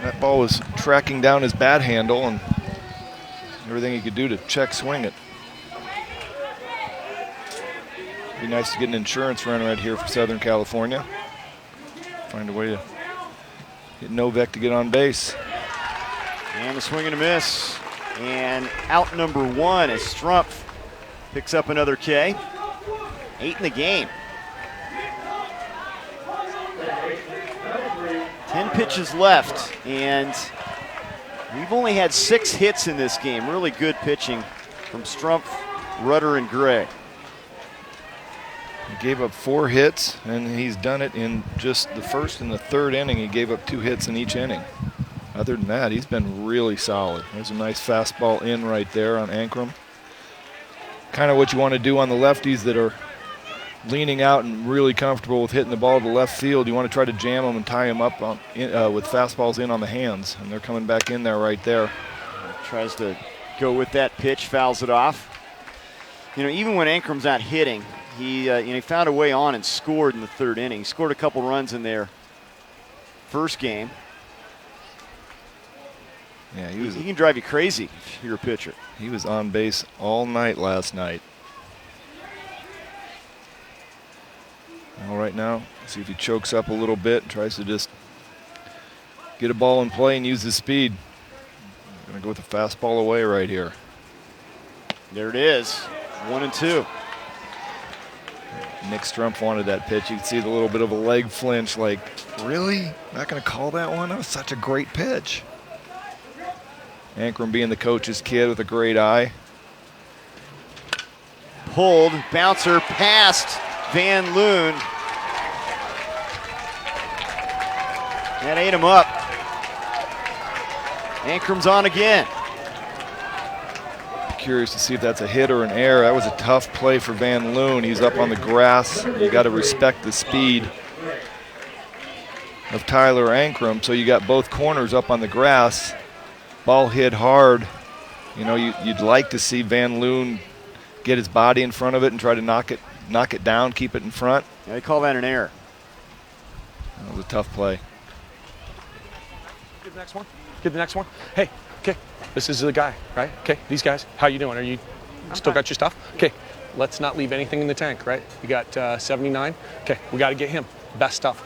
that ball was tracking down his bat handle and everything he could do to check swing it. Be nice to get an insurance run right here for Southern California. Find a way to get Novak to get on base. And a swing and a miss. And out number 1 as Strumpf picks up another K. 8 in the game. 10 pitches left, and we've only had 6 hits in this game. Really good pitching from Strumpf, Rudder, and Gray. He gave up 4 hits, and he's done it in just the first and the third inning. He gave up 2 hits in each inning. Other than that, he's been really solid. There's a nice fastball in right there on Ankrum. Kind of what you want to do on the lefties that are leaning out and really comfortable with hitting the ball to left field. You want to try to jam them and tie them up on, with fastballs in on the hands, and they're coming back in there right there. Tries to go with that pitch, fouls it off. You know, even when Ankrum's not hitting, he found a way on and scored in the third inning. He scored a couple runs in their first game. Yeah, he can drive you crazy if you're a pitcher. He was on base all night last night. All right now, see if he chokes up a little bit and tries to just get a ball in play and use his speed. Gonna go with a fastball away right here. There it is, 1-2. Nick Strumpf wanted that pitch. You can see the little bit of a leg flinch, like, really? Not gonna call that one? That was such a great pitch. Ankrum being the coach's kid with a great eye. Pulled, bouncer past Van Loon. That ate him up. Ankrum's on again. Curious to see if that's a hit or an error. That was a tough play for Van Loon. He's up on the grass. You got to respect the speed of Tyler Ankrum. So you got both corners up on the grass. Ball hit hard. You know, you'd like to see Van Loon get his body in front of it and try to knock it down, keep it in front. Yeah, they call that an error. That was a tough play. Get the next one. Get the next one. Hey, okay, this is the guy, right? Okay, these guys, how you doing? Are you still got your stuff? Okay, let's not leave anything in the tank, right? You got 79. Okay, we got to get him. Best stuff.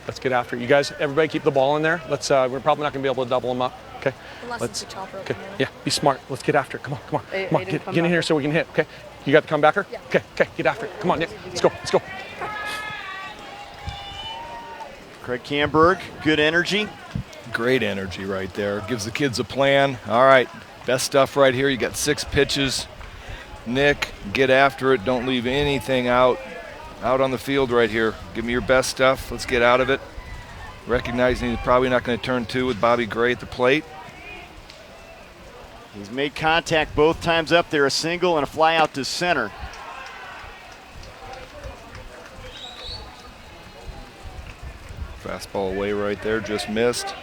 Let's get after it. You guys, everybody keep the ball in there. Let's. We're probably not going to be able to double him up. Okay. Let's. Okay. Yeah. Be smart. Let's get after it. Come on. Come on. Come on. Get in here so we can hit. Okay. You got the comebacker? Yeah. Okay. Okay. Get after it. Come on, Nick. Let's go. Let's go. Craig Camberg, good energy. Great energy right there. Gives the kids a plan. All right. Best stuff right here. You got 6 pitches. Nick, get after it. Don't leave anything out on the field right here. Give me your best stuff. Let's get out of it. Recognizing he's probably not going to turn 2 with Bobby Gray at the plate. He's made contact both times up there, a single and a fly out to center. Fastball away right there, just missed.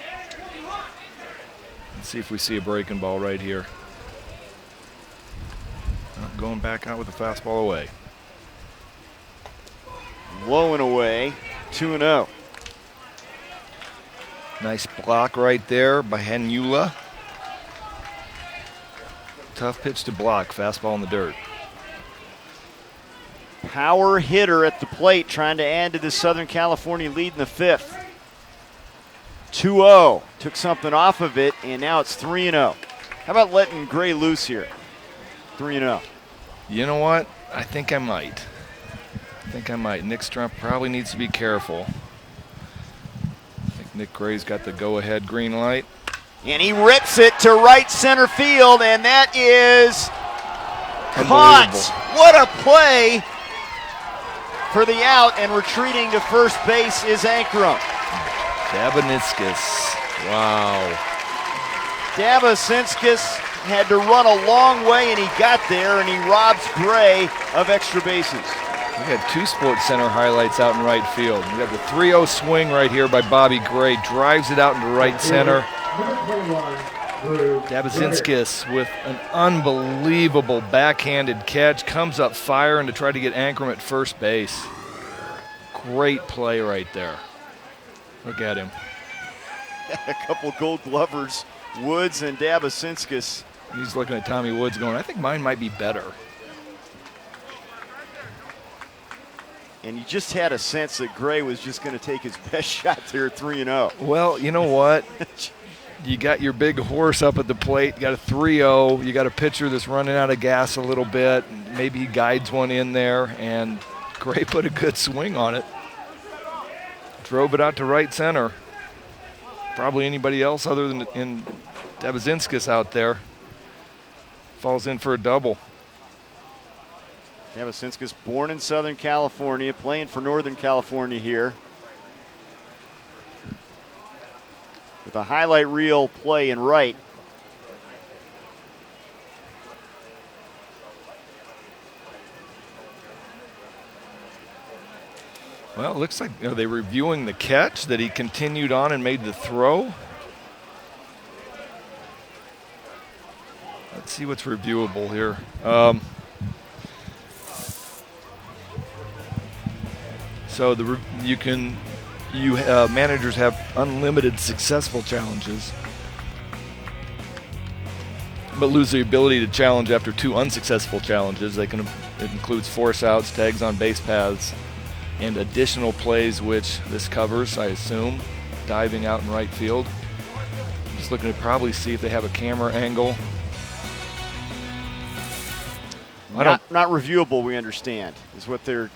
Let's see if we see a breaking ball right here. Going back out with the fastball away. Low and away, 2-0. Nice block right there by Henula. Tough pitch to block, fastball in the dirt. Power hitter at the plate trying to add to the Southern California lead in the 5th. 2-0, took something off of it, and now it's 3-0. How about letting Gray loose here? 3-0. You know what? I think I might. Nick Strumpf probably needs to be careful. I think Nick Gray's got the go-ahead green light. And he rips it to right center field, and that is caught. What a play for the out, and retreating to first base is Ankrum. Dabanitskis. Wow. Dabasinskis had to run a long way, and he got there, and he robs Gray of extra bases. We had 2 Sports Center highlights out in right field. We got the 3-0 swing right here by Bobby Gray. Drives it out into right center. Dabasinskis with an unbelievable backhanded catch. Comes up firing to try to get Ankrum at first base. Great play right there. Look at him. A couple Gold Glovers, Woods and Dabasinskis. He's looking at Tommy Woods going, I think mine might be better. And you just had a sense that Gray was just going to take his best shot there at 3-0. Well, you know what? You got your big horse up at the plate. You got a 3-0. You got a pitcher that's running out of gas a little bit. Maybe he guides one in there, and Gray put a good swing on it. Drove it out to right center. Probably anybody else other than Dabazinskis out there. Falls in for a double. Dabazinskis, born in Southern California, playing for Northern California here. With a highlight reel play in right. Well, it looks like, are they reviewing the catch that he continued on and made the throw? Let's see what's reviewable here. So managers have unlimited successful challenges, but lose the ability to challenge after 2 unsuccessful challenges. It includes force outs, tags on base paths, and additional plays, which this covers, I assume, diving out in right field. I'm just looking to probably see if they have a camera angle. Not reviewable, we understand, is what the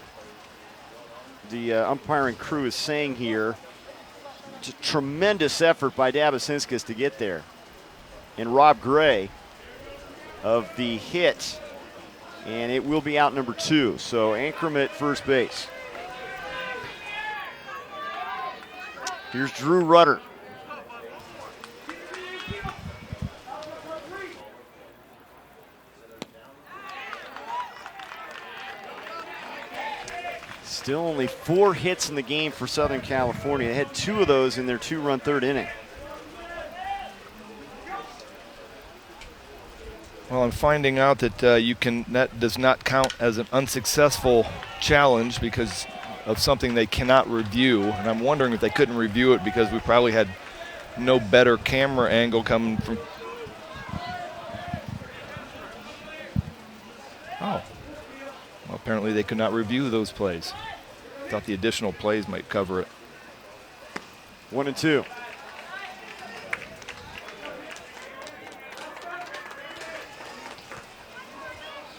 umpiring crew is saying here. Just tremendous effort by Dabazinskis to get there. And Rob Gray of the hit, and it will be out number 2. So Ankrum at first base. Here's Drew Rudder. Still only 4 hits in the game for Southern California. They had 2 of those in their 2-run third inning. Well, I'm finding out that that does not count as an unsuccessful challenge because of something they cannot review. And I'm wondering if they couldn't review it because we probably had no better camera angle coming from. Oh. Well, apparently they could not review those plays. Thought the additional plays might cover it. 1-2.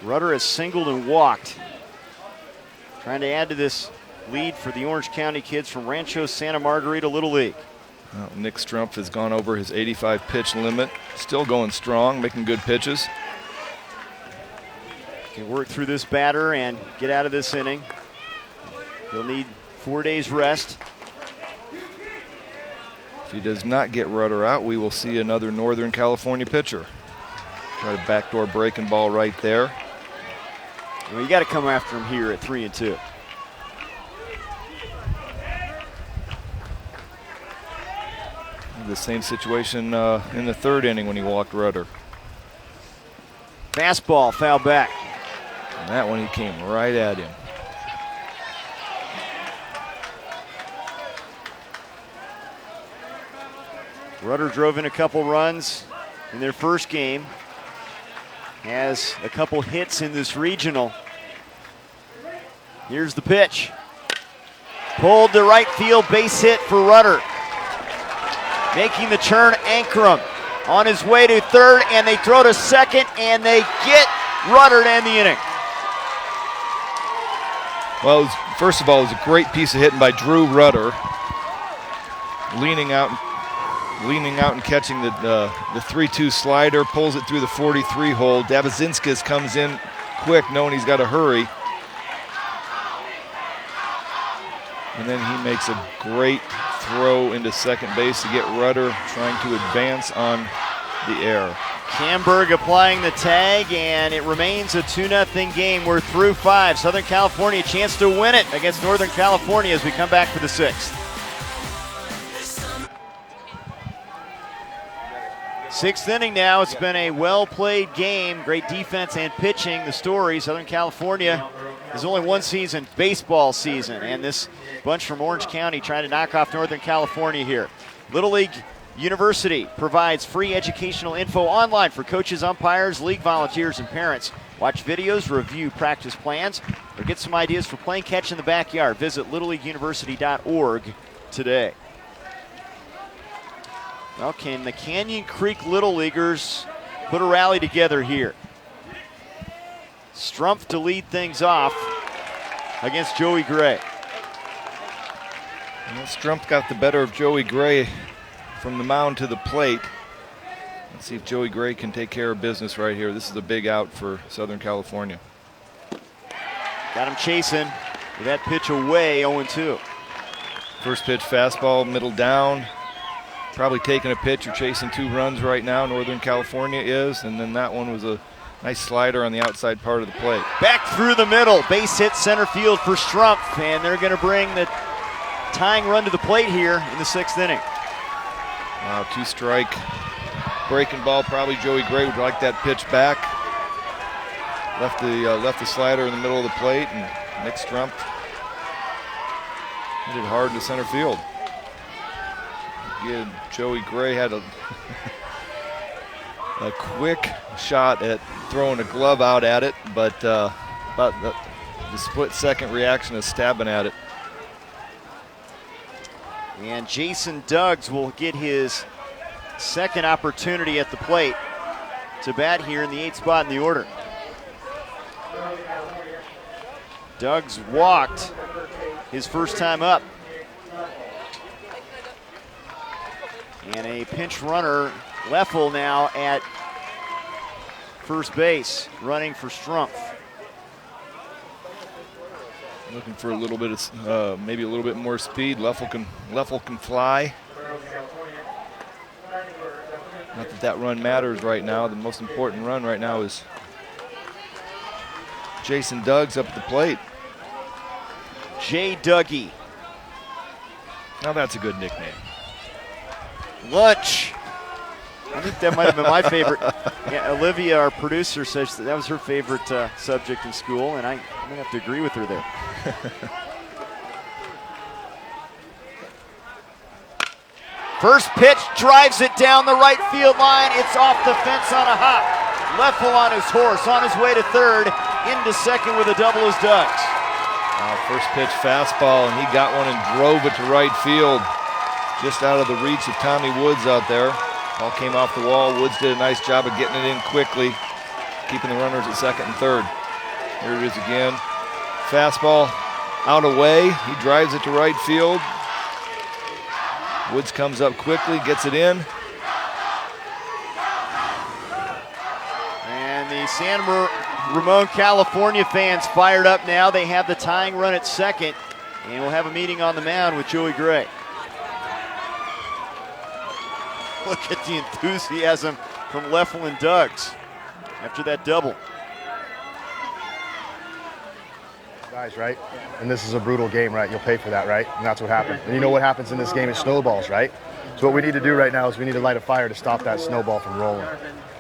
Rudder has singled and walked. Trying to add to this lead for the Orange County kids from Rancho Santa Margarita Little League. Well, Nick Strumpf has gone over his 85 pitch limit. Still going strong, making good pitches. Can work through this batter and get out of this inning. He'll need 4 days rest. If he does not get Rudder out, we will see another Northern California pitcher. Try to backdoor breaking ball right there. Well, you got to come after him here at 3-2. The same situation in the third inning when he walked Rudder. Fastball, foul back. And that one he came right at him. Rudder drove in a couple runs in their first game. Has a couple hits in this regional. Here's the pitch. Pulled to right field, base hit for Rudder. Making the turn, Ankrum on his way to third, and they throw to second, and they get Rudder to end the inning. Well, first of all, it was a great piece of hitting by Drew Rudder. Leaning out and catching the 3-2 slider, pulls it through the 43 hole. Dabazinskis comes in quick, knowing he's got to hurry. And then he makes a great throw into second base to get Rudder trying to advance on the air. Camberg applying the tag, and it remains a 2-0 game. We're through 5. Southern California, a chance to win it against Northern California as we come back for the 6th. 6th inning now. It's been a well-played game. Great defense and pitching. The story, Southern California is only one season, baseball season, and this bunch from Orange County trying to knock off Northern California here. Little League University provides free educational info online for coaches, umpires, league volunteers, and parents. Watch videos, review practice plans, or get some ideas for playing catch in the backyard. Visit littleleagueuniversity.org today. Well, can the Canyon Creek Little Leaguers put a rally together here? Strumpf to lead things off against Joey Gray. Well, Strumpf got the better of Joey Gray from the mound to the plate. Let's see if Joey Gray can take care of business right here. This is a big out for Southern California. Got him chasing with that pitch away, 0-2. First pitch fastball, middle down. Probably taking a pitch or chasing 2 runs right now, Northern California is. And then that one was a nice slider on the outside part of the plate. Back through the middle, base hit center field for Strumpf, and they're going to bring the tying run to the plate here in the 6th inning. Wow, 2-strike breaking ball. Probably Joey Gray would like that pitch back. Left the slider in the middle of the plate, and Nick Strumpf hit it hard to center field. Again, Joey Gray had a quick shot at throwing a glove out at it, but about the split-second reaction of stabbing at it. And Jason Duggs will get his second opportunity at the plate to bat here in the 8th spot in the order. Duggs walked his first time up. And a pinch runner, Leffel now at first base, running for Strumpf. Looking for a little bit of, maybe a little bit more speed. Leffel can fly. Not that that run matters right now. The most important run right now is Jason Duggs up at the plate. J. Dougie. Now that's a good nickname. Lunch. I think that might have been my favorite. Yeah, Olivia, our producer, says that was her favorite subject in school, and I'm going to have to agree with her there. First pitch drives it down the right field line. It's off the fence on a hop. Leffel on his horse, on his way to third, into second with a double as Duggs. First pitch fastball, and he got one and drove it to right field. Just out of the reach of Tommy Woods out there. Ball came off the wall. Woods did a nice job of getting it in quickly, keeping the runners at second and third. Here it is again. Fastball out away. He drives it to right field. Woods comes up quickly, gets it in. And the Ramon, California fans fired up now. They have the tying run at second, and we'll have a meeting on the mound with Joey Gray. Look at the enthusiasm from Leffel and Duggs after that double. Guys, right? And this is a brutal game, right? You'll pay for that, right? And that's what happened. And you know what happens in this game? It snowballs, right? So what we need to do right now is we need to light a fire to stop that snowball from rolling,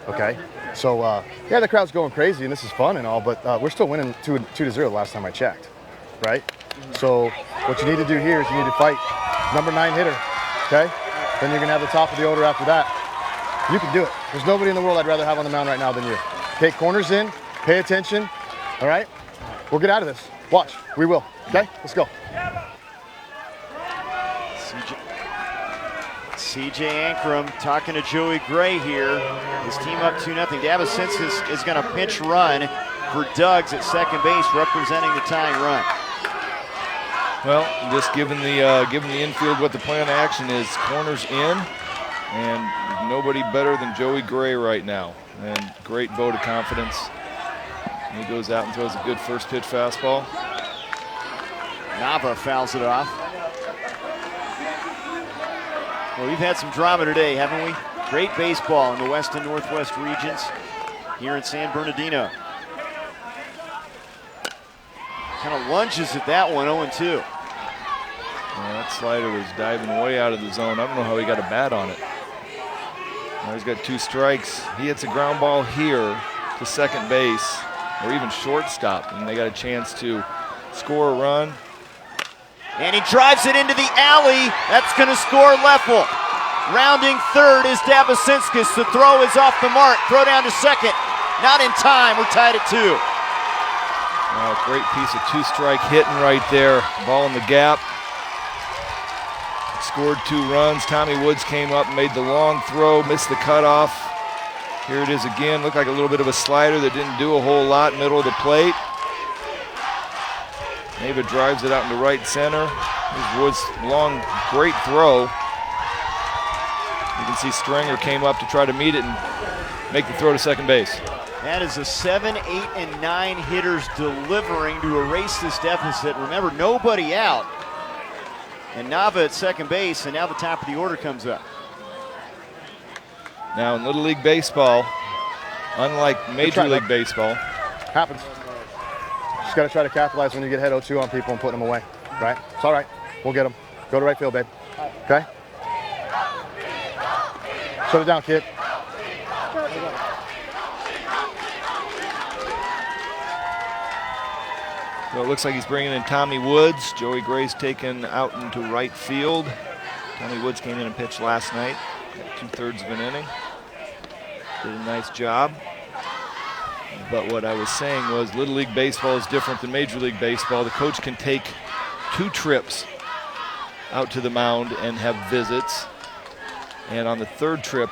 okay? So, yeah, the crowd's going crazy, and this is fun and all, but we're still winning 2-0 the last time I checked, right? So what you need to do here is you need to fight number 9 hitter, okay? Then you're going to have the top of the order after that. You can do it. There's nobody in the world I'd rather have on the mound right now than you. Okay, corners in, pay attention, all right? We'll get out of this. Watch, we will, okay? Let's go. CJ Ankrum talking to Joey Gray here. His team up 2-0. Dabasinskis is going to pinch run for Duggs at second base, representing the tying run. Well, just giving the infield what the plan of action is. Corners in, and nobody better than Joey Gray right now. And great vote of confidence. And he goes out and throws a good first pitch fastball. Nava fouls it off. Well, we've had some drama today, haven't we? Great baseball in the West and Northwest regions here in San Bernardino. Kind of lunges at that one, 0-2. Yeah, that slider was diving way out of the zone. I don't know how he got a bat on it. Now he's got 2 strikes. He hits a ground ball here to second base, or even shortstop, and they got a chance to score a run. And he drives it into the alley. That's going to score Leffel. Rounding third is Dabasinskis. The throw is off the mark. Throw down to second. Not in time. We're tied at 2. Oh, great piece of 2-strike hitting right there. Ball in the gap. Scored 2 runs. Tommy Woods came up and made the long throw, missed the cutoff. Here it is again. Looked like a little bit of a slider that didn't do a whole lot, middle of the plate. Nava drives it out into right center. Here's Woods' long, great throw. You can see Stringer came up to try to meet it and make the throw to second base. That is a 7, 8, and 9 hitters delivering to erase this deficit. Remember, nobody out. And Nava at second base, and now the top of the order comes up. Now in Little League Baseball, unlike Major League Baseball. Happens. Just got to try to capitalize when you get head 0-2 on people and put them away, right? It's all right. We'll get them. Go to right field, babe. Okay? Shut it down, kid. So it looks like he's bringing in Tommy Woods. Joey Gray's taken out into right field. Tommy Woods came in and pitched last night. Got 2/3 of an inning. Did a nice job. But what I was saying was Little League Baseball is different than Major League Baseball. The coach can take 2 trips out to the mound and have visits. And on the 3rd trip,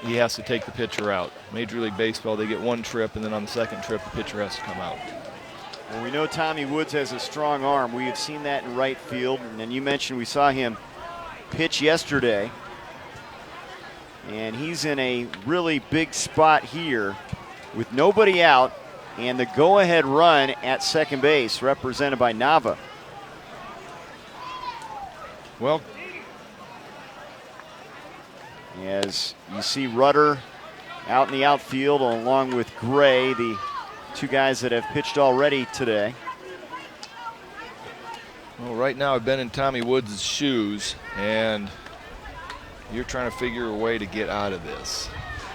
he has to take the pitcher out. Major League Baseball, they get 1 trip, and then on the 2nd trip, the pitcher has to come out. Well, we know Tommy Woods has a strong arm. We have seen that in right field. And then you mentioned we saw him pitch yesterday. And he's in a really big spot here with nobody out and the go-ahead run at second base represented by Nava. Well, as you see Rudder out in the outfield along with Gray, the 2 guys that have pitched already today. Well, right now I've been in Tommy Woods' shoes, and you're trying to figure a way to get out of this.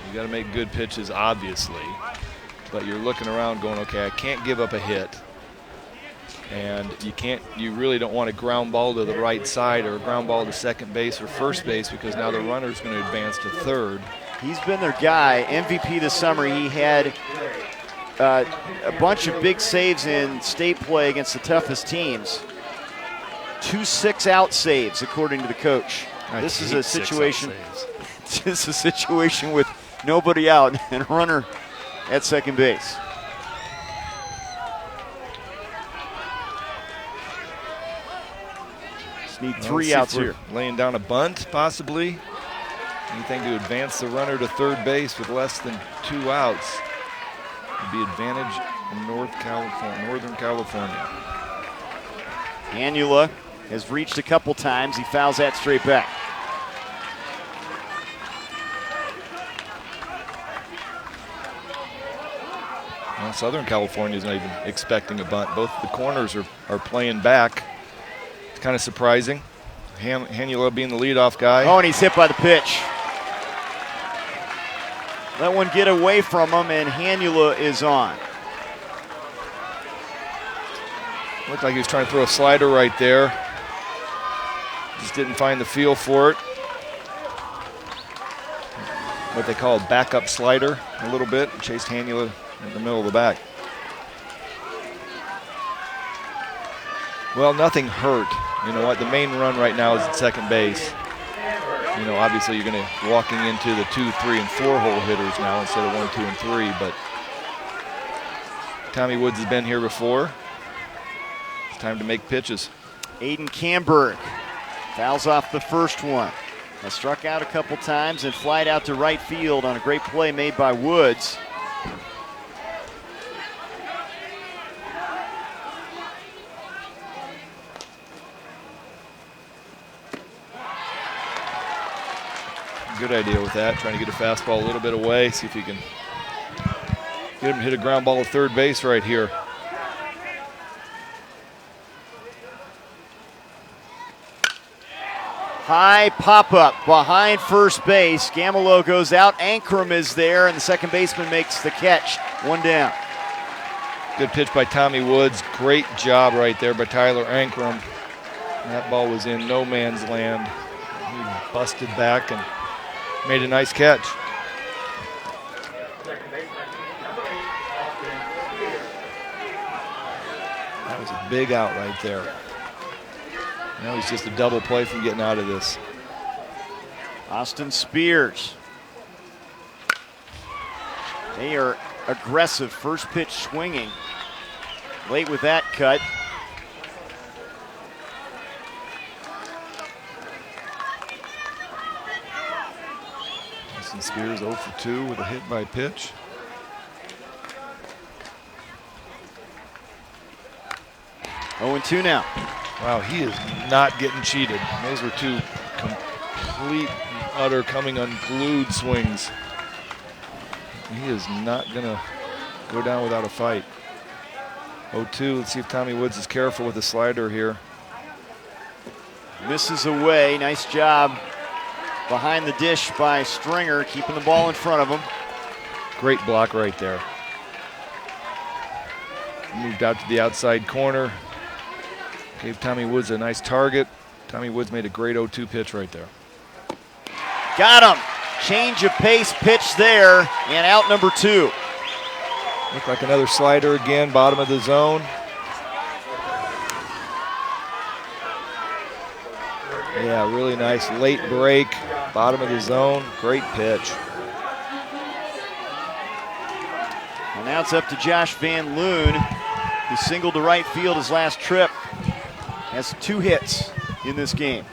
You got to make good pitches, obviously, but you're looking around going, okay, I can't give up a hit, and you really don't want a ground ball to the right side or a ground ball to second base or first base, because now the runner's going to advance to 3rd. He's been their guy. MVP this summer. He had a bunch of big saves in state play against the toughest teams. 2 6-out saves, according to the coach. This is a situation. This is a situation with nobody out and a runner at second base. Just need 3 outs here. Laying down a bunt, possibly. Anything to advance the runner to 3rd base with less than 2 outs. Be advantage in Northern California. Anula has reached a couple times. He fouls that straight back. Well, Southern California is not even expecting a bunt. Both the corners are playing back. It's kind of surprising. Anula being the leadoff guy. Oh, and he's hit by the pitch. Let one get away from him, and Hanula is on. Looked like he was trying to throw a slider right there. Just didn't find the feel for it. What they call a backup slider a little bit. Chased Hanula in the middle of the back. Well, nothing hurt. You know what? The main run right now is at second base. You know, obviously you're going to walking into the 2, 3, and 4 hole hitters now instead of 1, 2, and 3. But Tommy Woods has been here before. It's time to make pitches. Aiden Camberg fouls off the first one. Has struck out a couple times and flied out to right field on a great play made by Woods. Good idea with that, trying to get a fastball a little bit away, see if you can get him to hit a ground ball at 3rd base right here. High pop-up behind first base. Gamelo goes out. Ankrum is there, and the second baseman makes the catch. 1 down. Good pitch by Tommy Woods. Great job right there by Tyler Ankrum. That ball was in no man's land. He busted back and made a nice catch. That was a big out right there. Now he's just a double play from getting out of this. Austin Spears. They are aggressive. First pitch swinging. Late with that cut. Mason Spears 0 for 2 with a hit by pitch. Oh and 2 now. Wow, he is not getting cheated. Those were two complete and utter coming unglued swings. He is not going to go down without a fight. 0-2. Let's see if Tommy Woods is careful with the slider here. Misses away. Nice job behind the dish by Stringer, keeping the ball in front of him. Great block right there. Moved out to the outside corner. Gave Tommy Woods a nice target. Tommy Woods made a great 0-2 pitch right there. Got him. Change of pace pitch there, and out number 2. Looked like another slider again, bottom of the zone. Yeah, really nice late break, bottom of the zone, great pitch. And now it's up to Josh Van Loon, who singled to right field his last trip. Has 2 hits in this game.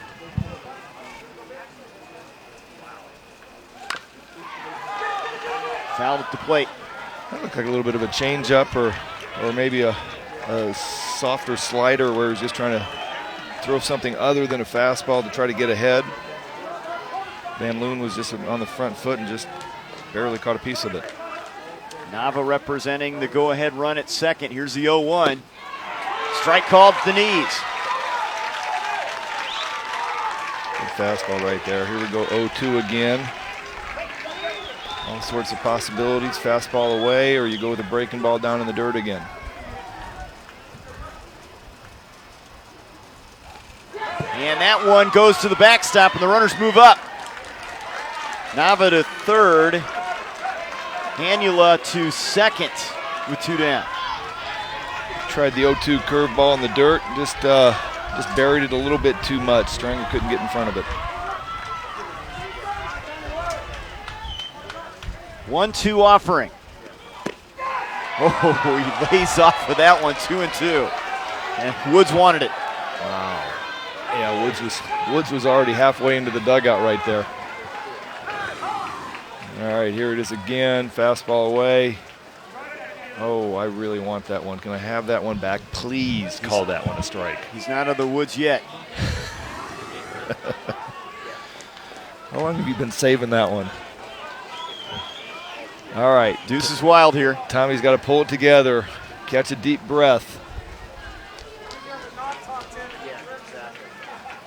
Fouled at the plate. That looked like a little bit of a changeup or maybe a softer slider where he's just trying to throw something other than a fastball to try to get ahead. Van Loon was just on the front foot and just barely caught a piece of it. Nava representing the go-ahead run at second. Here's the 0-1. Strike called at the knees. Good fastball right there. Here we go, 0-2 again. All sorts of possibilities. Fastball away, or you go with a breaking ball down in the dirt again. And that one goes to the backstop, and the runners move up. Nava to third. Hanula to second with 2 down. Tried the 0-2 curveball in the dirt, just buried it a little bit too much. Stringer couldn't get in front of it. 1-2 offering. Oh, he lays off with that one, 2-2. And Woods wanted it. Wow. Yeah, Woods was already halfway into the dugout right there. All right, here it is again. Fastball away. Oh, I really want that one. Can I have that one back? Please call that one a strike. He's not out of the woods yet. How long have you been saving that one? All right. Deuce is wild here. Tommy's got to pull it together. Catch a deep breath.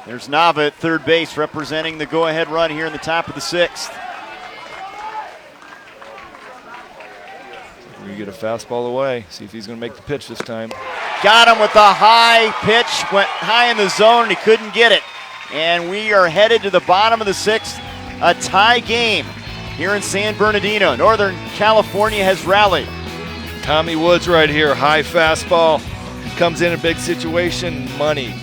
There's Nava at third base representing the go-ahead run here in the top of the 6th. We get a fastball away. See if he's going to make the pitch this time. Got him with the high pitch. Went high in the zone and he couldn't get it. And we are headed to the bottom of the 6th. A tie game here in San Bernardino. Northern California has rallied. Tommy Woods right here. High fastball. Comes in a big situation. Money.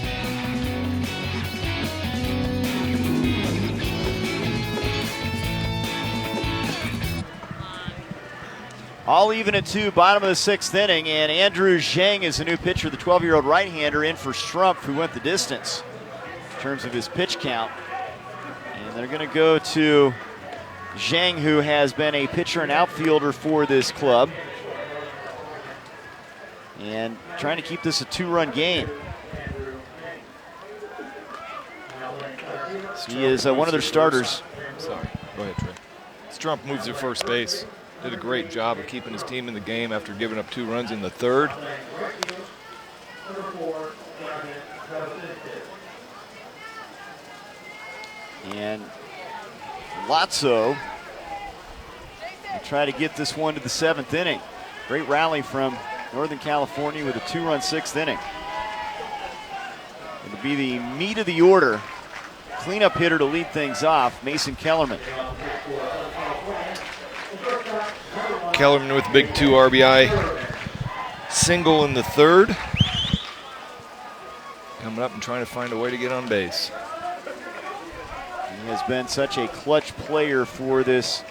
All even at 2, bottom of the 6th inning, and Andrew Zhang is the new pitcher, the 12-year-old right-hander in for Strumpf, who went the distance in terms of his pitch count. And they're going to go to Zhang, who has been a pitcher and outfielder for this club, and trying to keep this a 2-run game. He is one of their starters. Sorry, go ahead, Trey. Strumpf moves to first base. Did a great job of keeping his team in the game after giving up 2 runs in the 3rd. And Lotso will try to get this one to the 7th inning. Great rally from Northern California with a 2-run 6th inning. It'll be the meat of the order. Cleanup hitter to lead things off, Mason Kellerman. Kellerman with a big 2 RBI single in the 3rd. Coming up and trying to find a way to get on base. He has been such a clutch player for this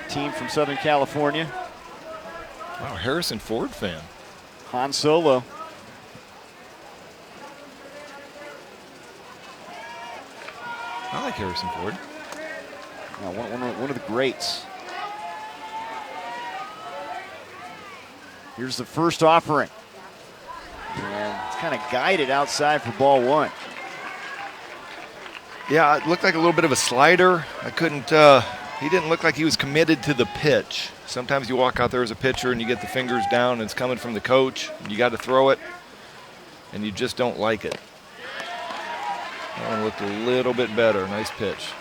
team from Southern California. Wow, Harrison Ford fan. Han Solo. I like Harrison Ford. One of the greats. Here's the first offering. And it's kind of guided outside for ball one. Yeah, it looked like a little bit of a slider. I couldn't, he didn't look like he was committed to the pitch. Sometimes you walk out there as a pitcher and you get the fingers down and it's coming from the coach. You got to throw it, and you just don't like it. That one looked a little bit better. Nice pitch.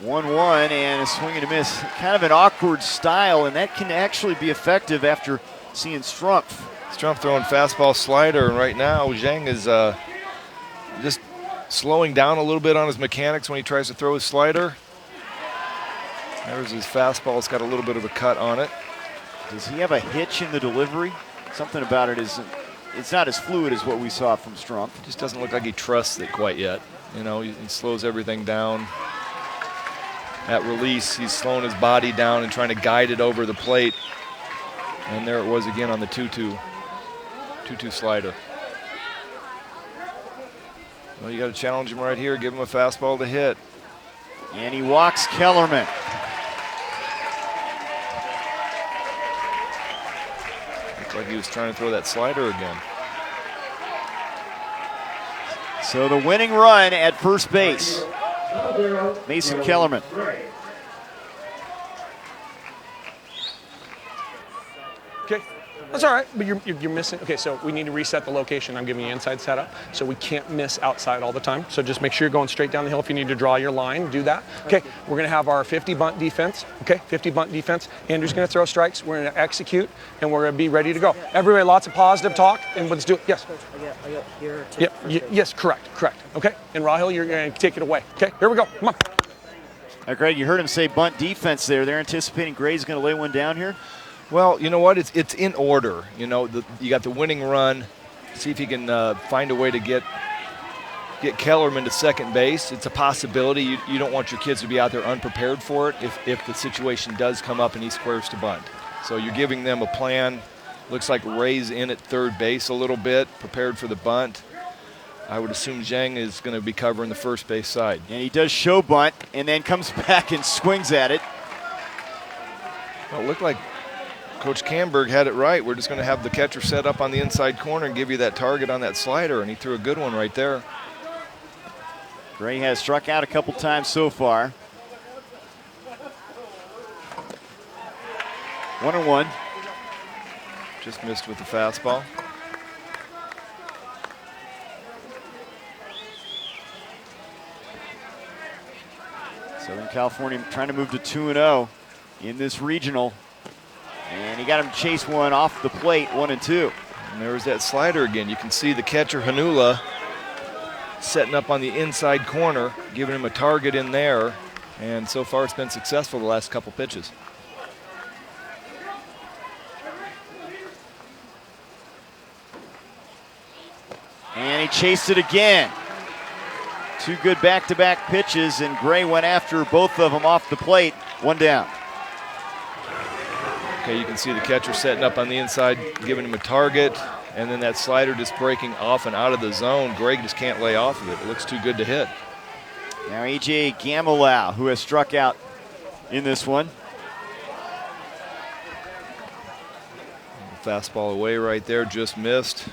One and a swing and a miss. Kind of an awkward style, and that can actually be effective after seeing Strumpf. Strumpf throwing fastball slider, and right now Zhang is just slowing down a little bit on his mechanics when he tries to throw his slider. There's his fastball. It's got a little bit of a cut on it. Does he have a hitch in the delivery? Something about it is, it's not as fluid as what we saw from Strumpf. It just doesn't look like he trusts it quite yet. You know, he slows everything down. At release, he's slowing his body down and trying to guide it over the plate. And there it was again on the 2-2 slider. Well, you got to challenge him right here. Give him a fastball to hit. And he walks Kellerman. Looks like he was trying to throw that slider again. So the winning run at first base. Mason Kellerman. Okay, that's all right, but you're missing. Okay, so we need to reset the location. I'm giving you inside setup, so we can't miss outside all the time. So just make sure you're going straight down the hill. If you need to draw your line, do that. Okay, we're gonna have our 50 bunt defense. Okay, 50 bunt defense. Andrew's gonna throw strikes. We're gonna execute, and we're gonna be ready to go. Everybody, lots of positive talk, and let's do it. Yes. I got here. Yep. Yes, correct. Okay, and Rahil, you're gonna take it away. Okay, here we go. Come on. All right, Greg, you heard him say bunt defense there. They're anticipating Gray's going to lay one down here? Well, you know what? It's in order. You know, you got the winning run. See if you can find a way to get Kellerman to second base. It's a possibility. You don't want your kids to be out there unprepared for it if the situation does come up and he squares to bunt. So you're giving them a plan. Looks like Ray's in at third base a little bit, prepared for the bunt. I would assume Zhang is going to be covering the first base side. And he does show bunt and then comes back and swings at it. Well, it looked like Coach Camberg had it right. We're just going to have the catcher set up on the inside corner and give you that target on that slider, and he threw a good one right there. Gray has struck out a couple times so far. 1-1. Just missed with the fastball. Southern California trying to move to 2-0 in this regional. And he got him to chase one off the plate, 1-2. And there was that slider again. You can see the catcher, Hanula, setting up on the inside corner, giving him a target in there. And so far it's been successful the last couple pitches. And he chased it again. Two good back-to-back pitches, and Gray went after both of them off the plate. One down. Okay, you can see the catcher setting up on the inside, giving him a target, and then that slider just breaking off and out of the zone. Greg just can't lay off of it. It looks too good to hit. Now A.J. Gamelau, who has struck out in this one. Fastball away right there, just missed.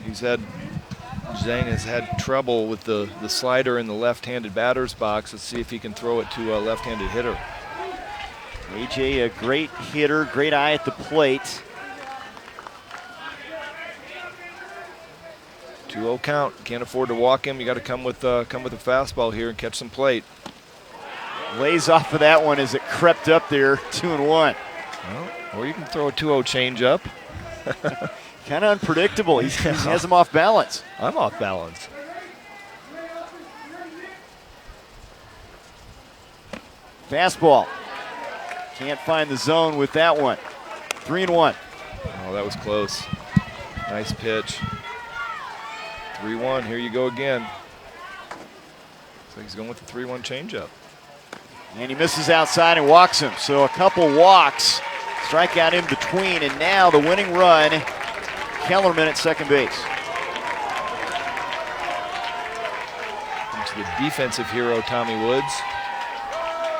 Zhang has had trouble with the slider in the left-handed batter's box. Let's see if he can throw it to a left-handed hitter. AJ, a great hitter, great eye at the plate. 2-0 count. Can't afford to walk him. You got to come with a fastball here and catch some plate. Lays off of that one as it crept up there, 2-1. Well, or you can throw a 2-0 changeup. Kind of unpredictable. He has him off balance. I'm off balance. Fastball. Can't find the zone with that one. 3-1. Oh, that was close. Nice pitch. 3-1. Here you go again. Looks like he's going with the 3-1 changeup. And he misses outside and walks him. So a couple walks strikeout in between, and now the winning run, Kellerman at second base. Into the defensive hero, Tommy Woods.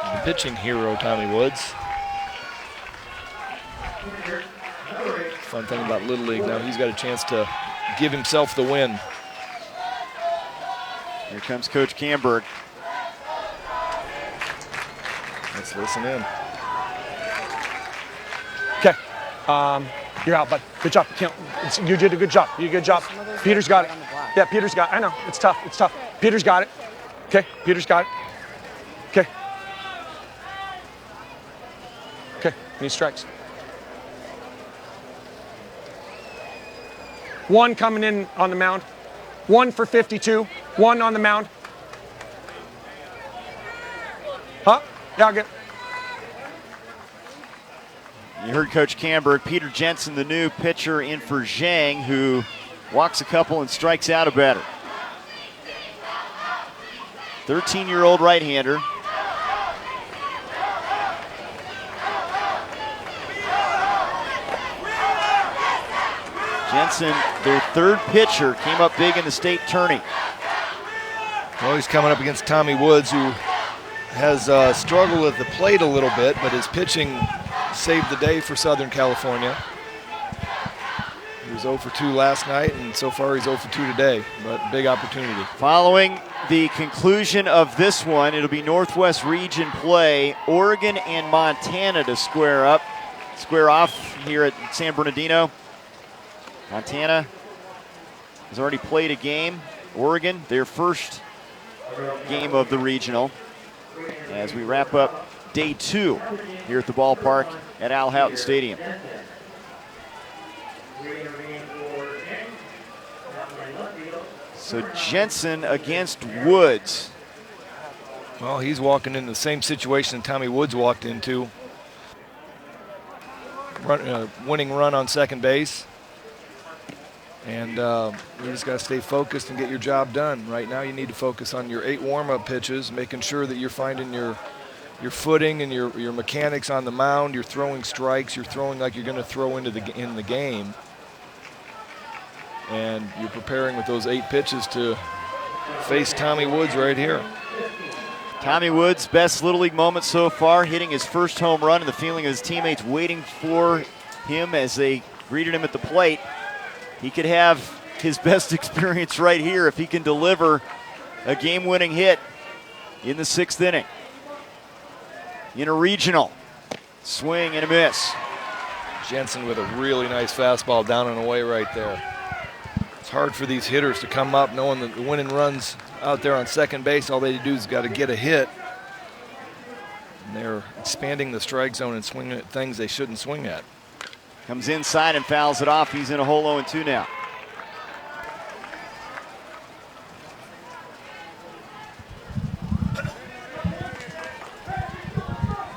And the pitching hero, Tommy Woods. Fun thing about Little League, now he's got a chance to give himself the win. Here comes Coach Camberg. Let's listen in. Okay, you're out, bud. Good job. You did a good job. You did a good job. Peter's got it. Yeah, Peter's got it. I know. It's tough. It's tough. Peter's got it. Okay, Peter's got it. Okay. Okay, any strikes? One coming in on the mound. One for 52. One on the mound. Huh? Yeah, I'll get. You heard Coach Camberg. Peter Jensen, the new pitcher, in for Zhang, who walks a couple and strikes out a batter. 13-year-old right-hander. Jensen, their third pitcher, came up big in the state tourney. Well, he's coming up against Tommy Woods, who has struggled at the plate a little bit, but his pitching saved the day for Southern California. He was 0 for 2 last night, and so far he's 0 for 2 today, but big opportunity. Following the conclusion of this one, it'll be Northwest Region play. Oregon and Montana to square off here at San Bernardino. Montana has already played a game. Oregon, their first game of the regional. As we wrap up day 2 here at the ballpark at Al Houghton Stadium. So Jensen against Woods. Well, he's walking into the same situation Tommy Woods walked into. Winning run on second base. And you just got to stay focused and get your job done. Right now you need to focus on your 8 warm-up pitches, making sure that you're finding your footing and your mechanics on the mound. You're throwing strikes. You're throwing like you're going to throw in the game. And you're preparing with those 8 pitches to face Tommy Woods right here. Tommy Woods' best Little League moment so far, hitting his first home run, and the feeling of his teammates waiting for him as they greeted him at the plate. He could have his best experience right here if he can deliver a game-winning hit in the 6th inning. In a regional, swing and a miss. Jensen with a really nice fastball down and away right there. It's hard for these hitters to come up knowing that the winning run's out there on second base. All they do is got to get a hit. And they're expanding the strike zone and swinging at things they shouldn't swing at. Comes inside and fouls it off. He's in a hole 0-2 now.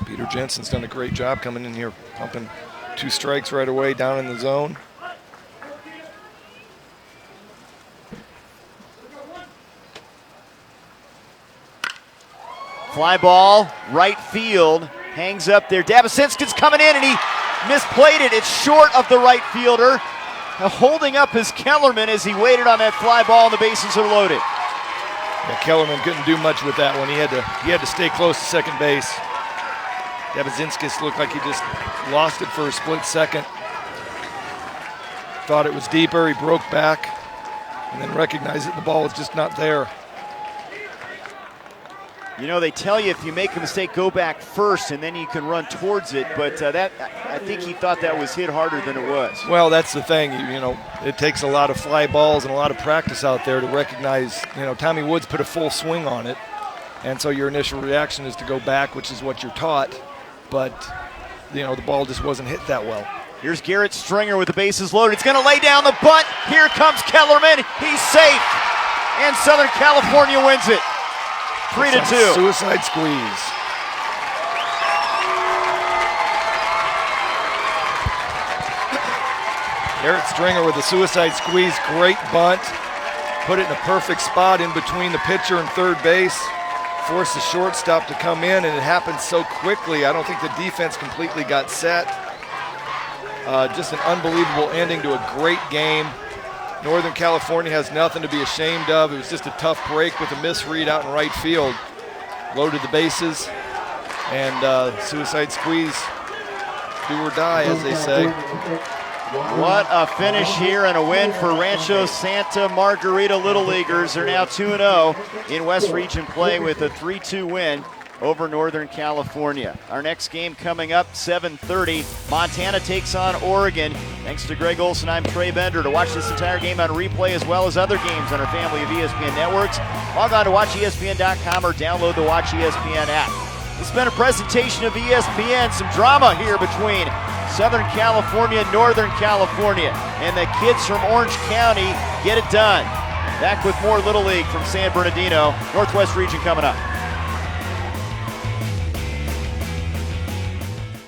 Peter Jensen's done a great job coming in here, pumping 2 strikes right away down in the zone. Fly ball, right field, hangs up there. Dabasinski's coming in and he misplayed it. It's short of the right fielder. Holding up his Kellerman as he waited on that fly ball and the bases are loaded. Yeah, Kellerman couldn't do much with that one. He had to stay close to second base. Dabasinskis looked like he just lost it for a split second. Thought it was deeper, he broke back, and then recognized that the ball was just not there. You know, they tell you if you make a mistake, go back first, and then you can run towards it. But I think he thought that was hit harder than it was. Well, that's the thing. You know, it takes a lot of fly balls and a lot of practice out there to recognize. You know, Tommy Woods put a full swing on it, and so your initial reaction is to go back, which is what you're taught. But you know, the ball just wasn't hit that well. Here's Garrett Stringer with the bases loaded. He's going to lay down the bunt. Here comes Kellerman. He's safe, and Southern California wins it. 3-2. Suicide squeeze. Garrett Stringer with a suicide squeeze. Great bunt. Put it in a perfect spot in between the pitcher and third base. Forced the shortstop to come in, and it happened so quickly. I don't think the defense completely got set. Just an unbelievable ending to a great game. Northern California has nothing to be ashamed of. It was just a tough break with a misread out in right field. Loaded the bases, and suicide squeeze, do or die, as they say. What a finish here and a win for Rancho Santa Margarita Little Leaguers. They're now 2-0 in West Region play with a 3-2 win over Northern California. Our next game coming up, 7:30. Montana takes on Oregon. Thanks to Greg Olson, I'm Trey Bender. To watch this entire game on replay as well as other games on our family of ESPN networks, log on to watchespn.com or download the Watch ESPN app. It's been a presentation of ESPN. Some drama here between Southern California and Northern California. And the kids from Orange County get it done. Back with more Little League from San Bernardino. Northwest Region coming up.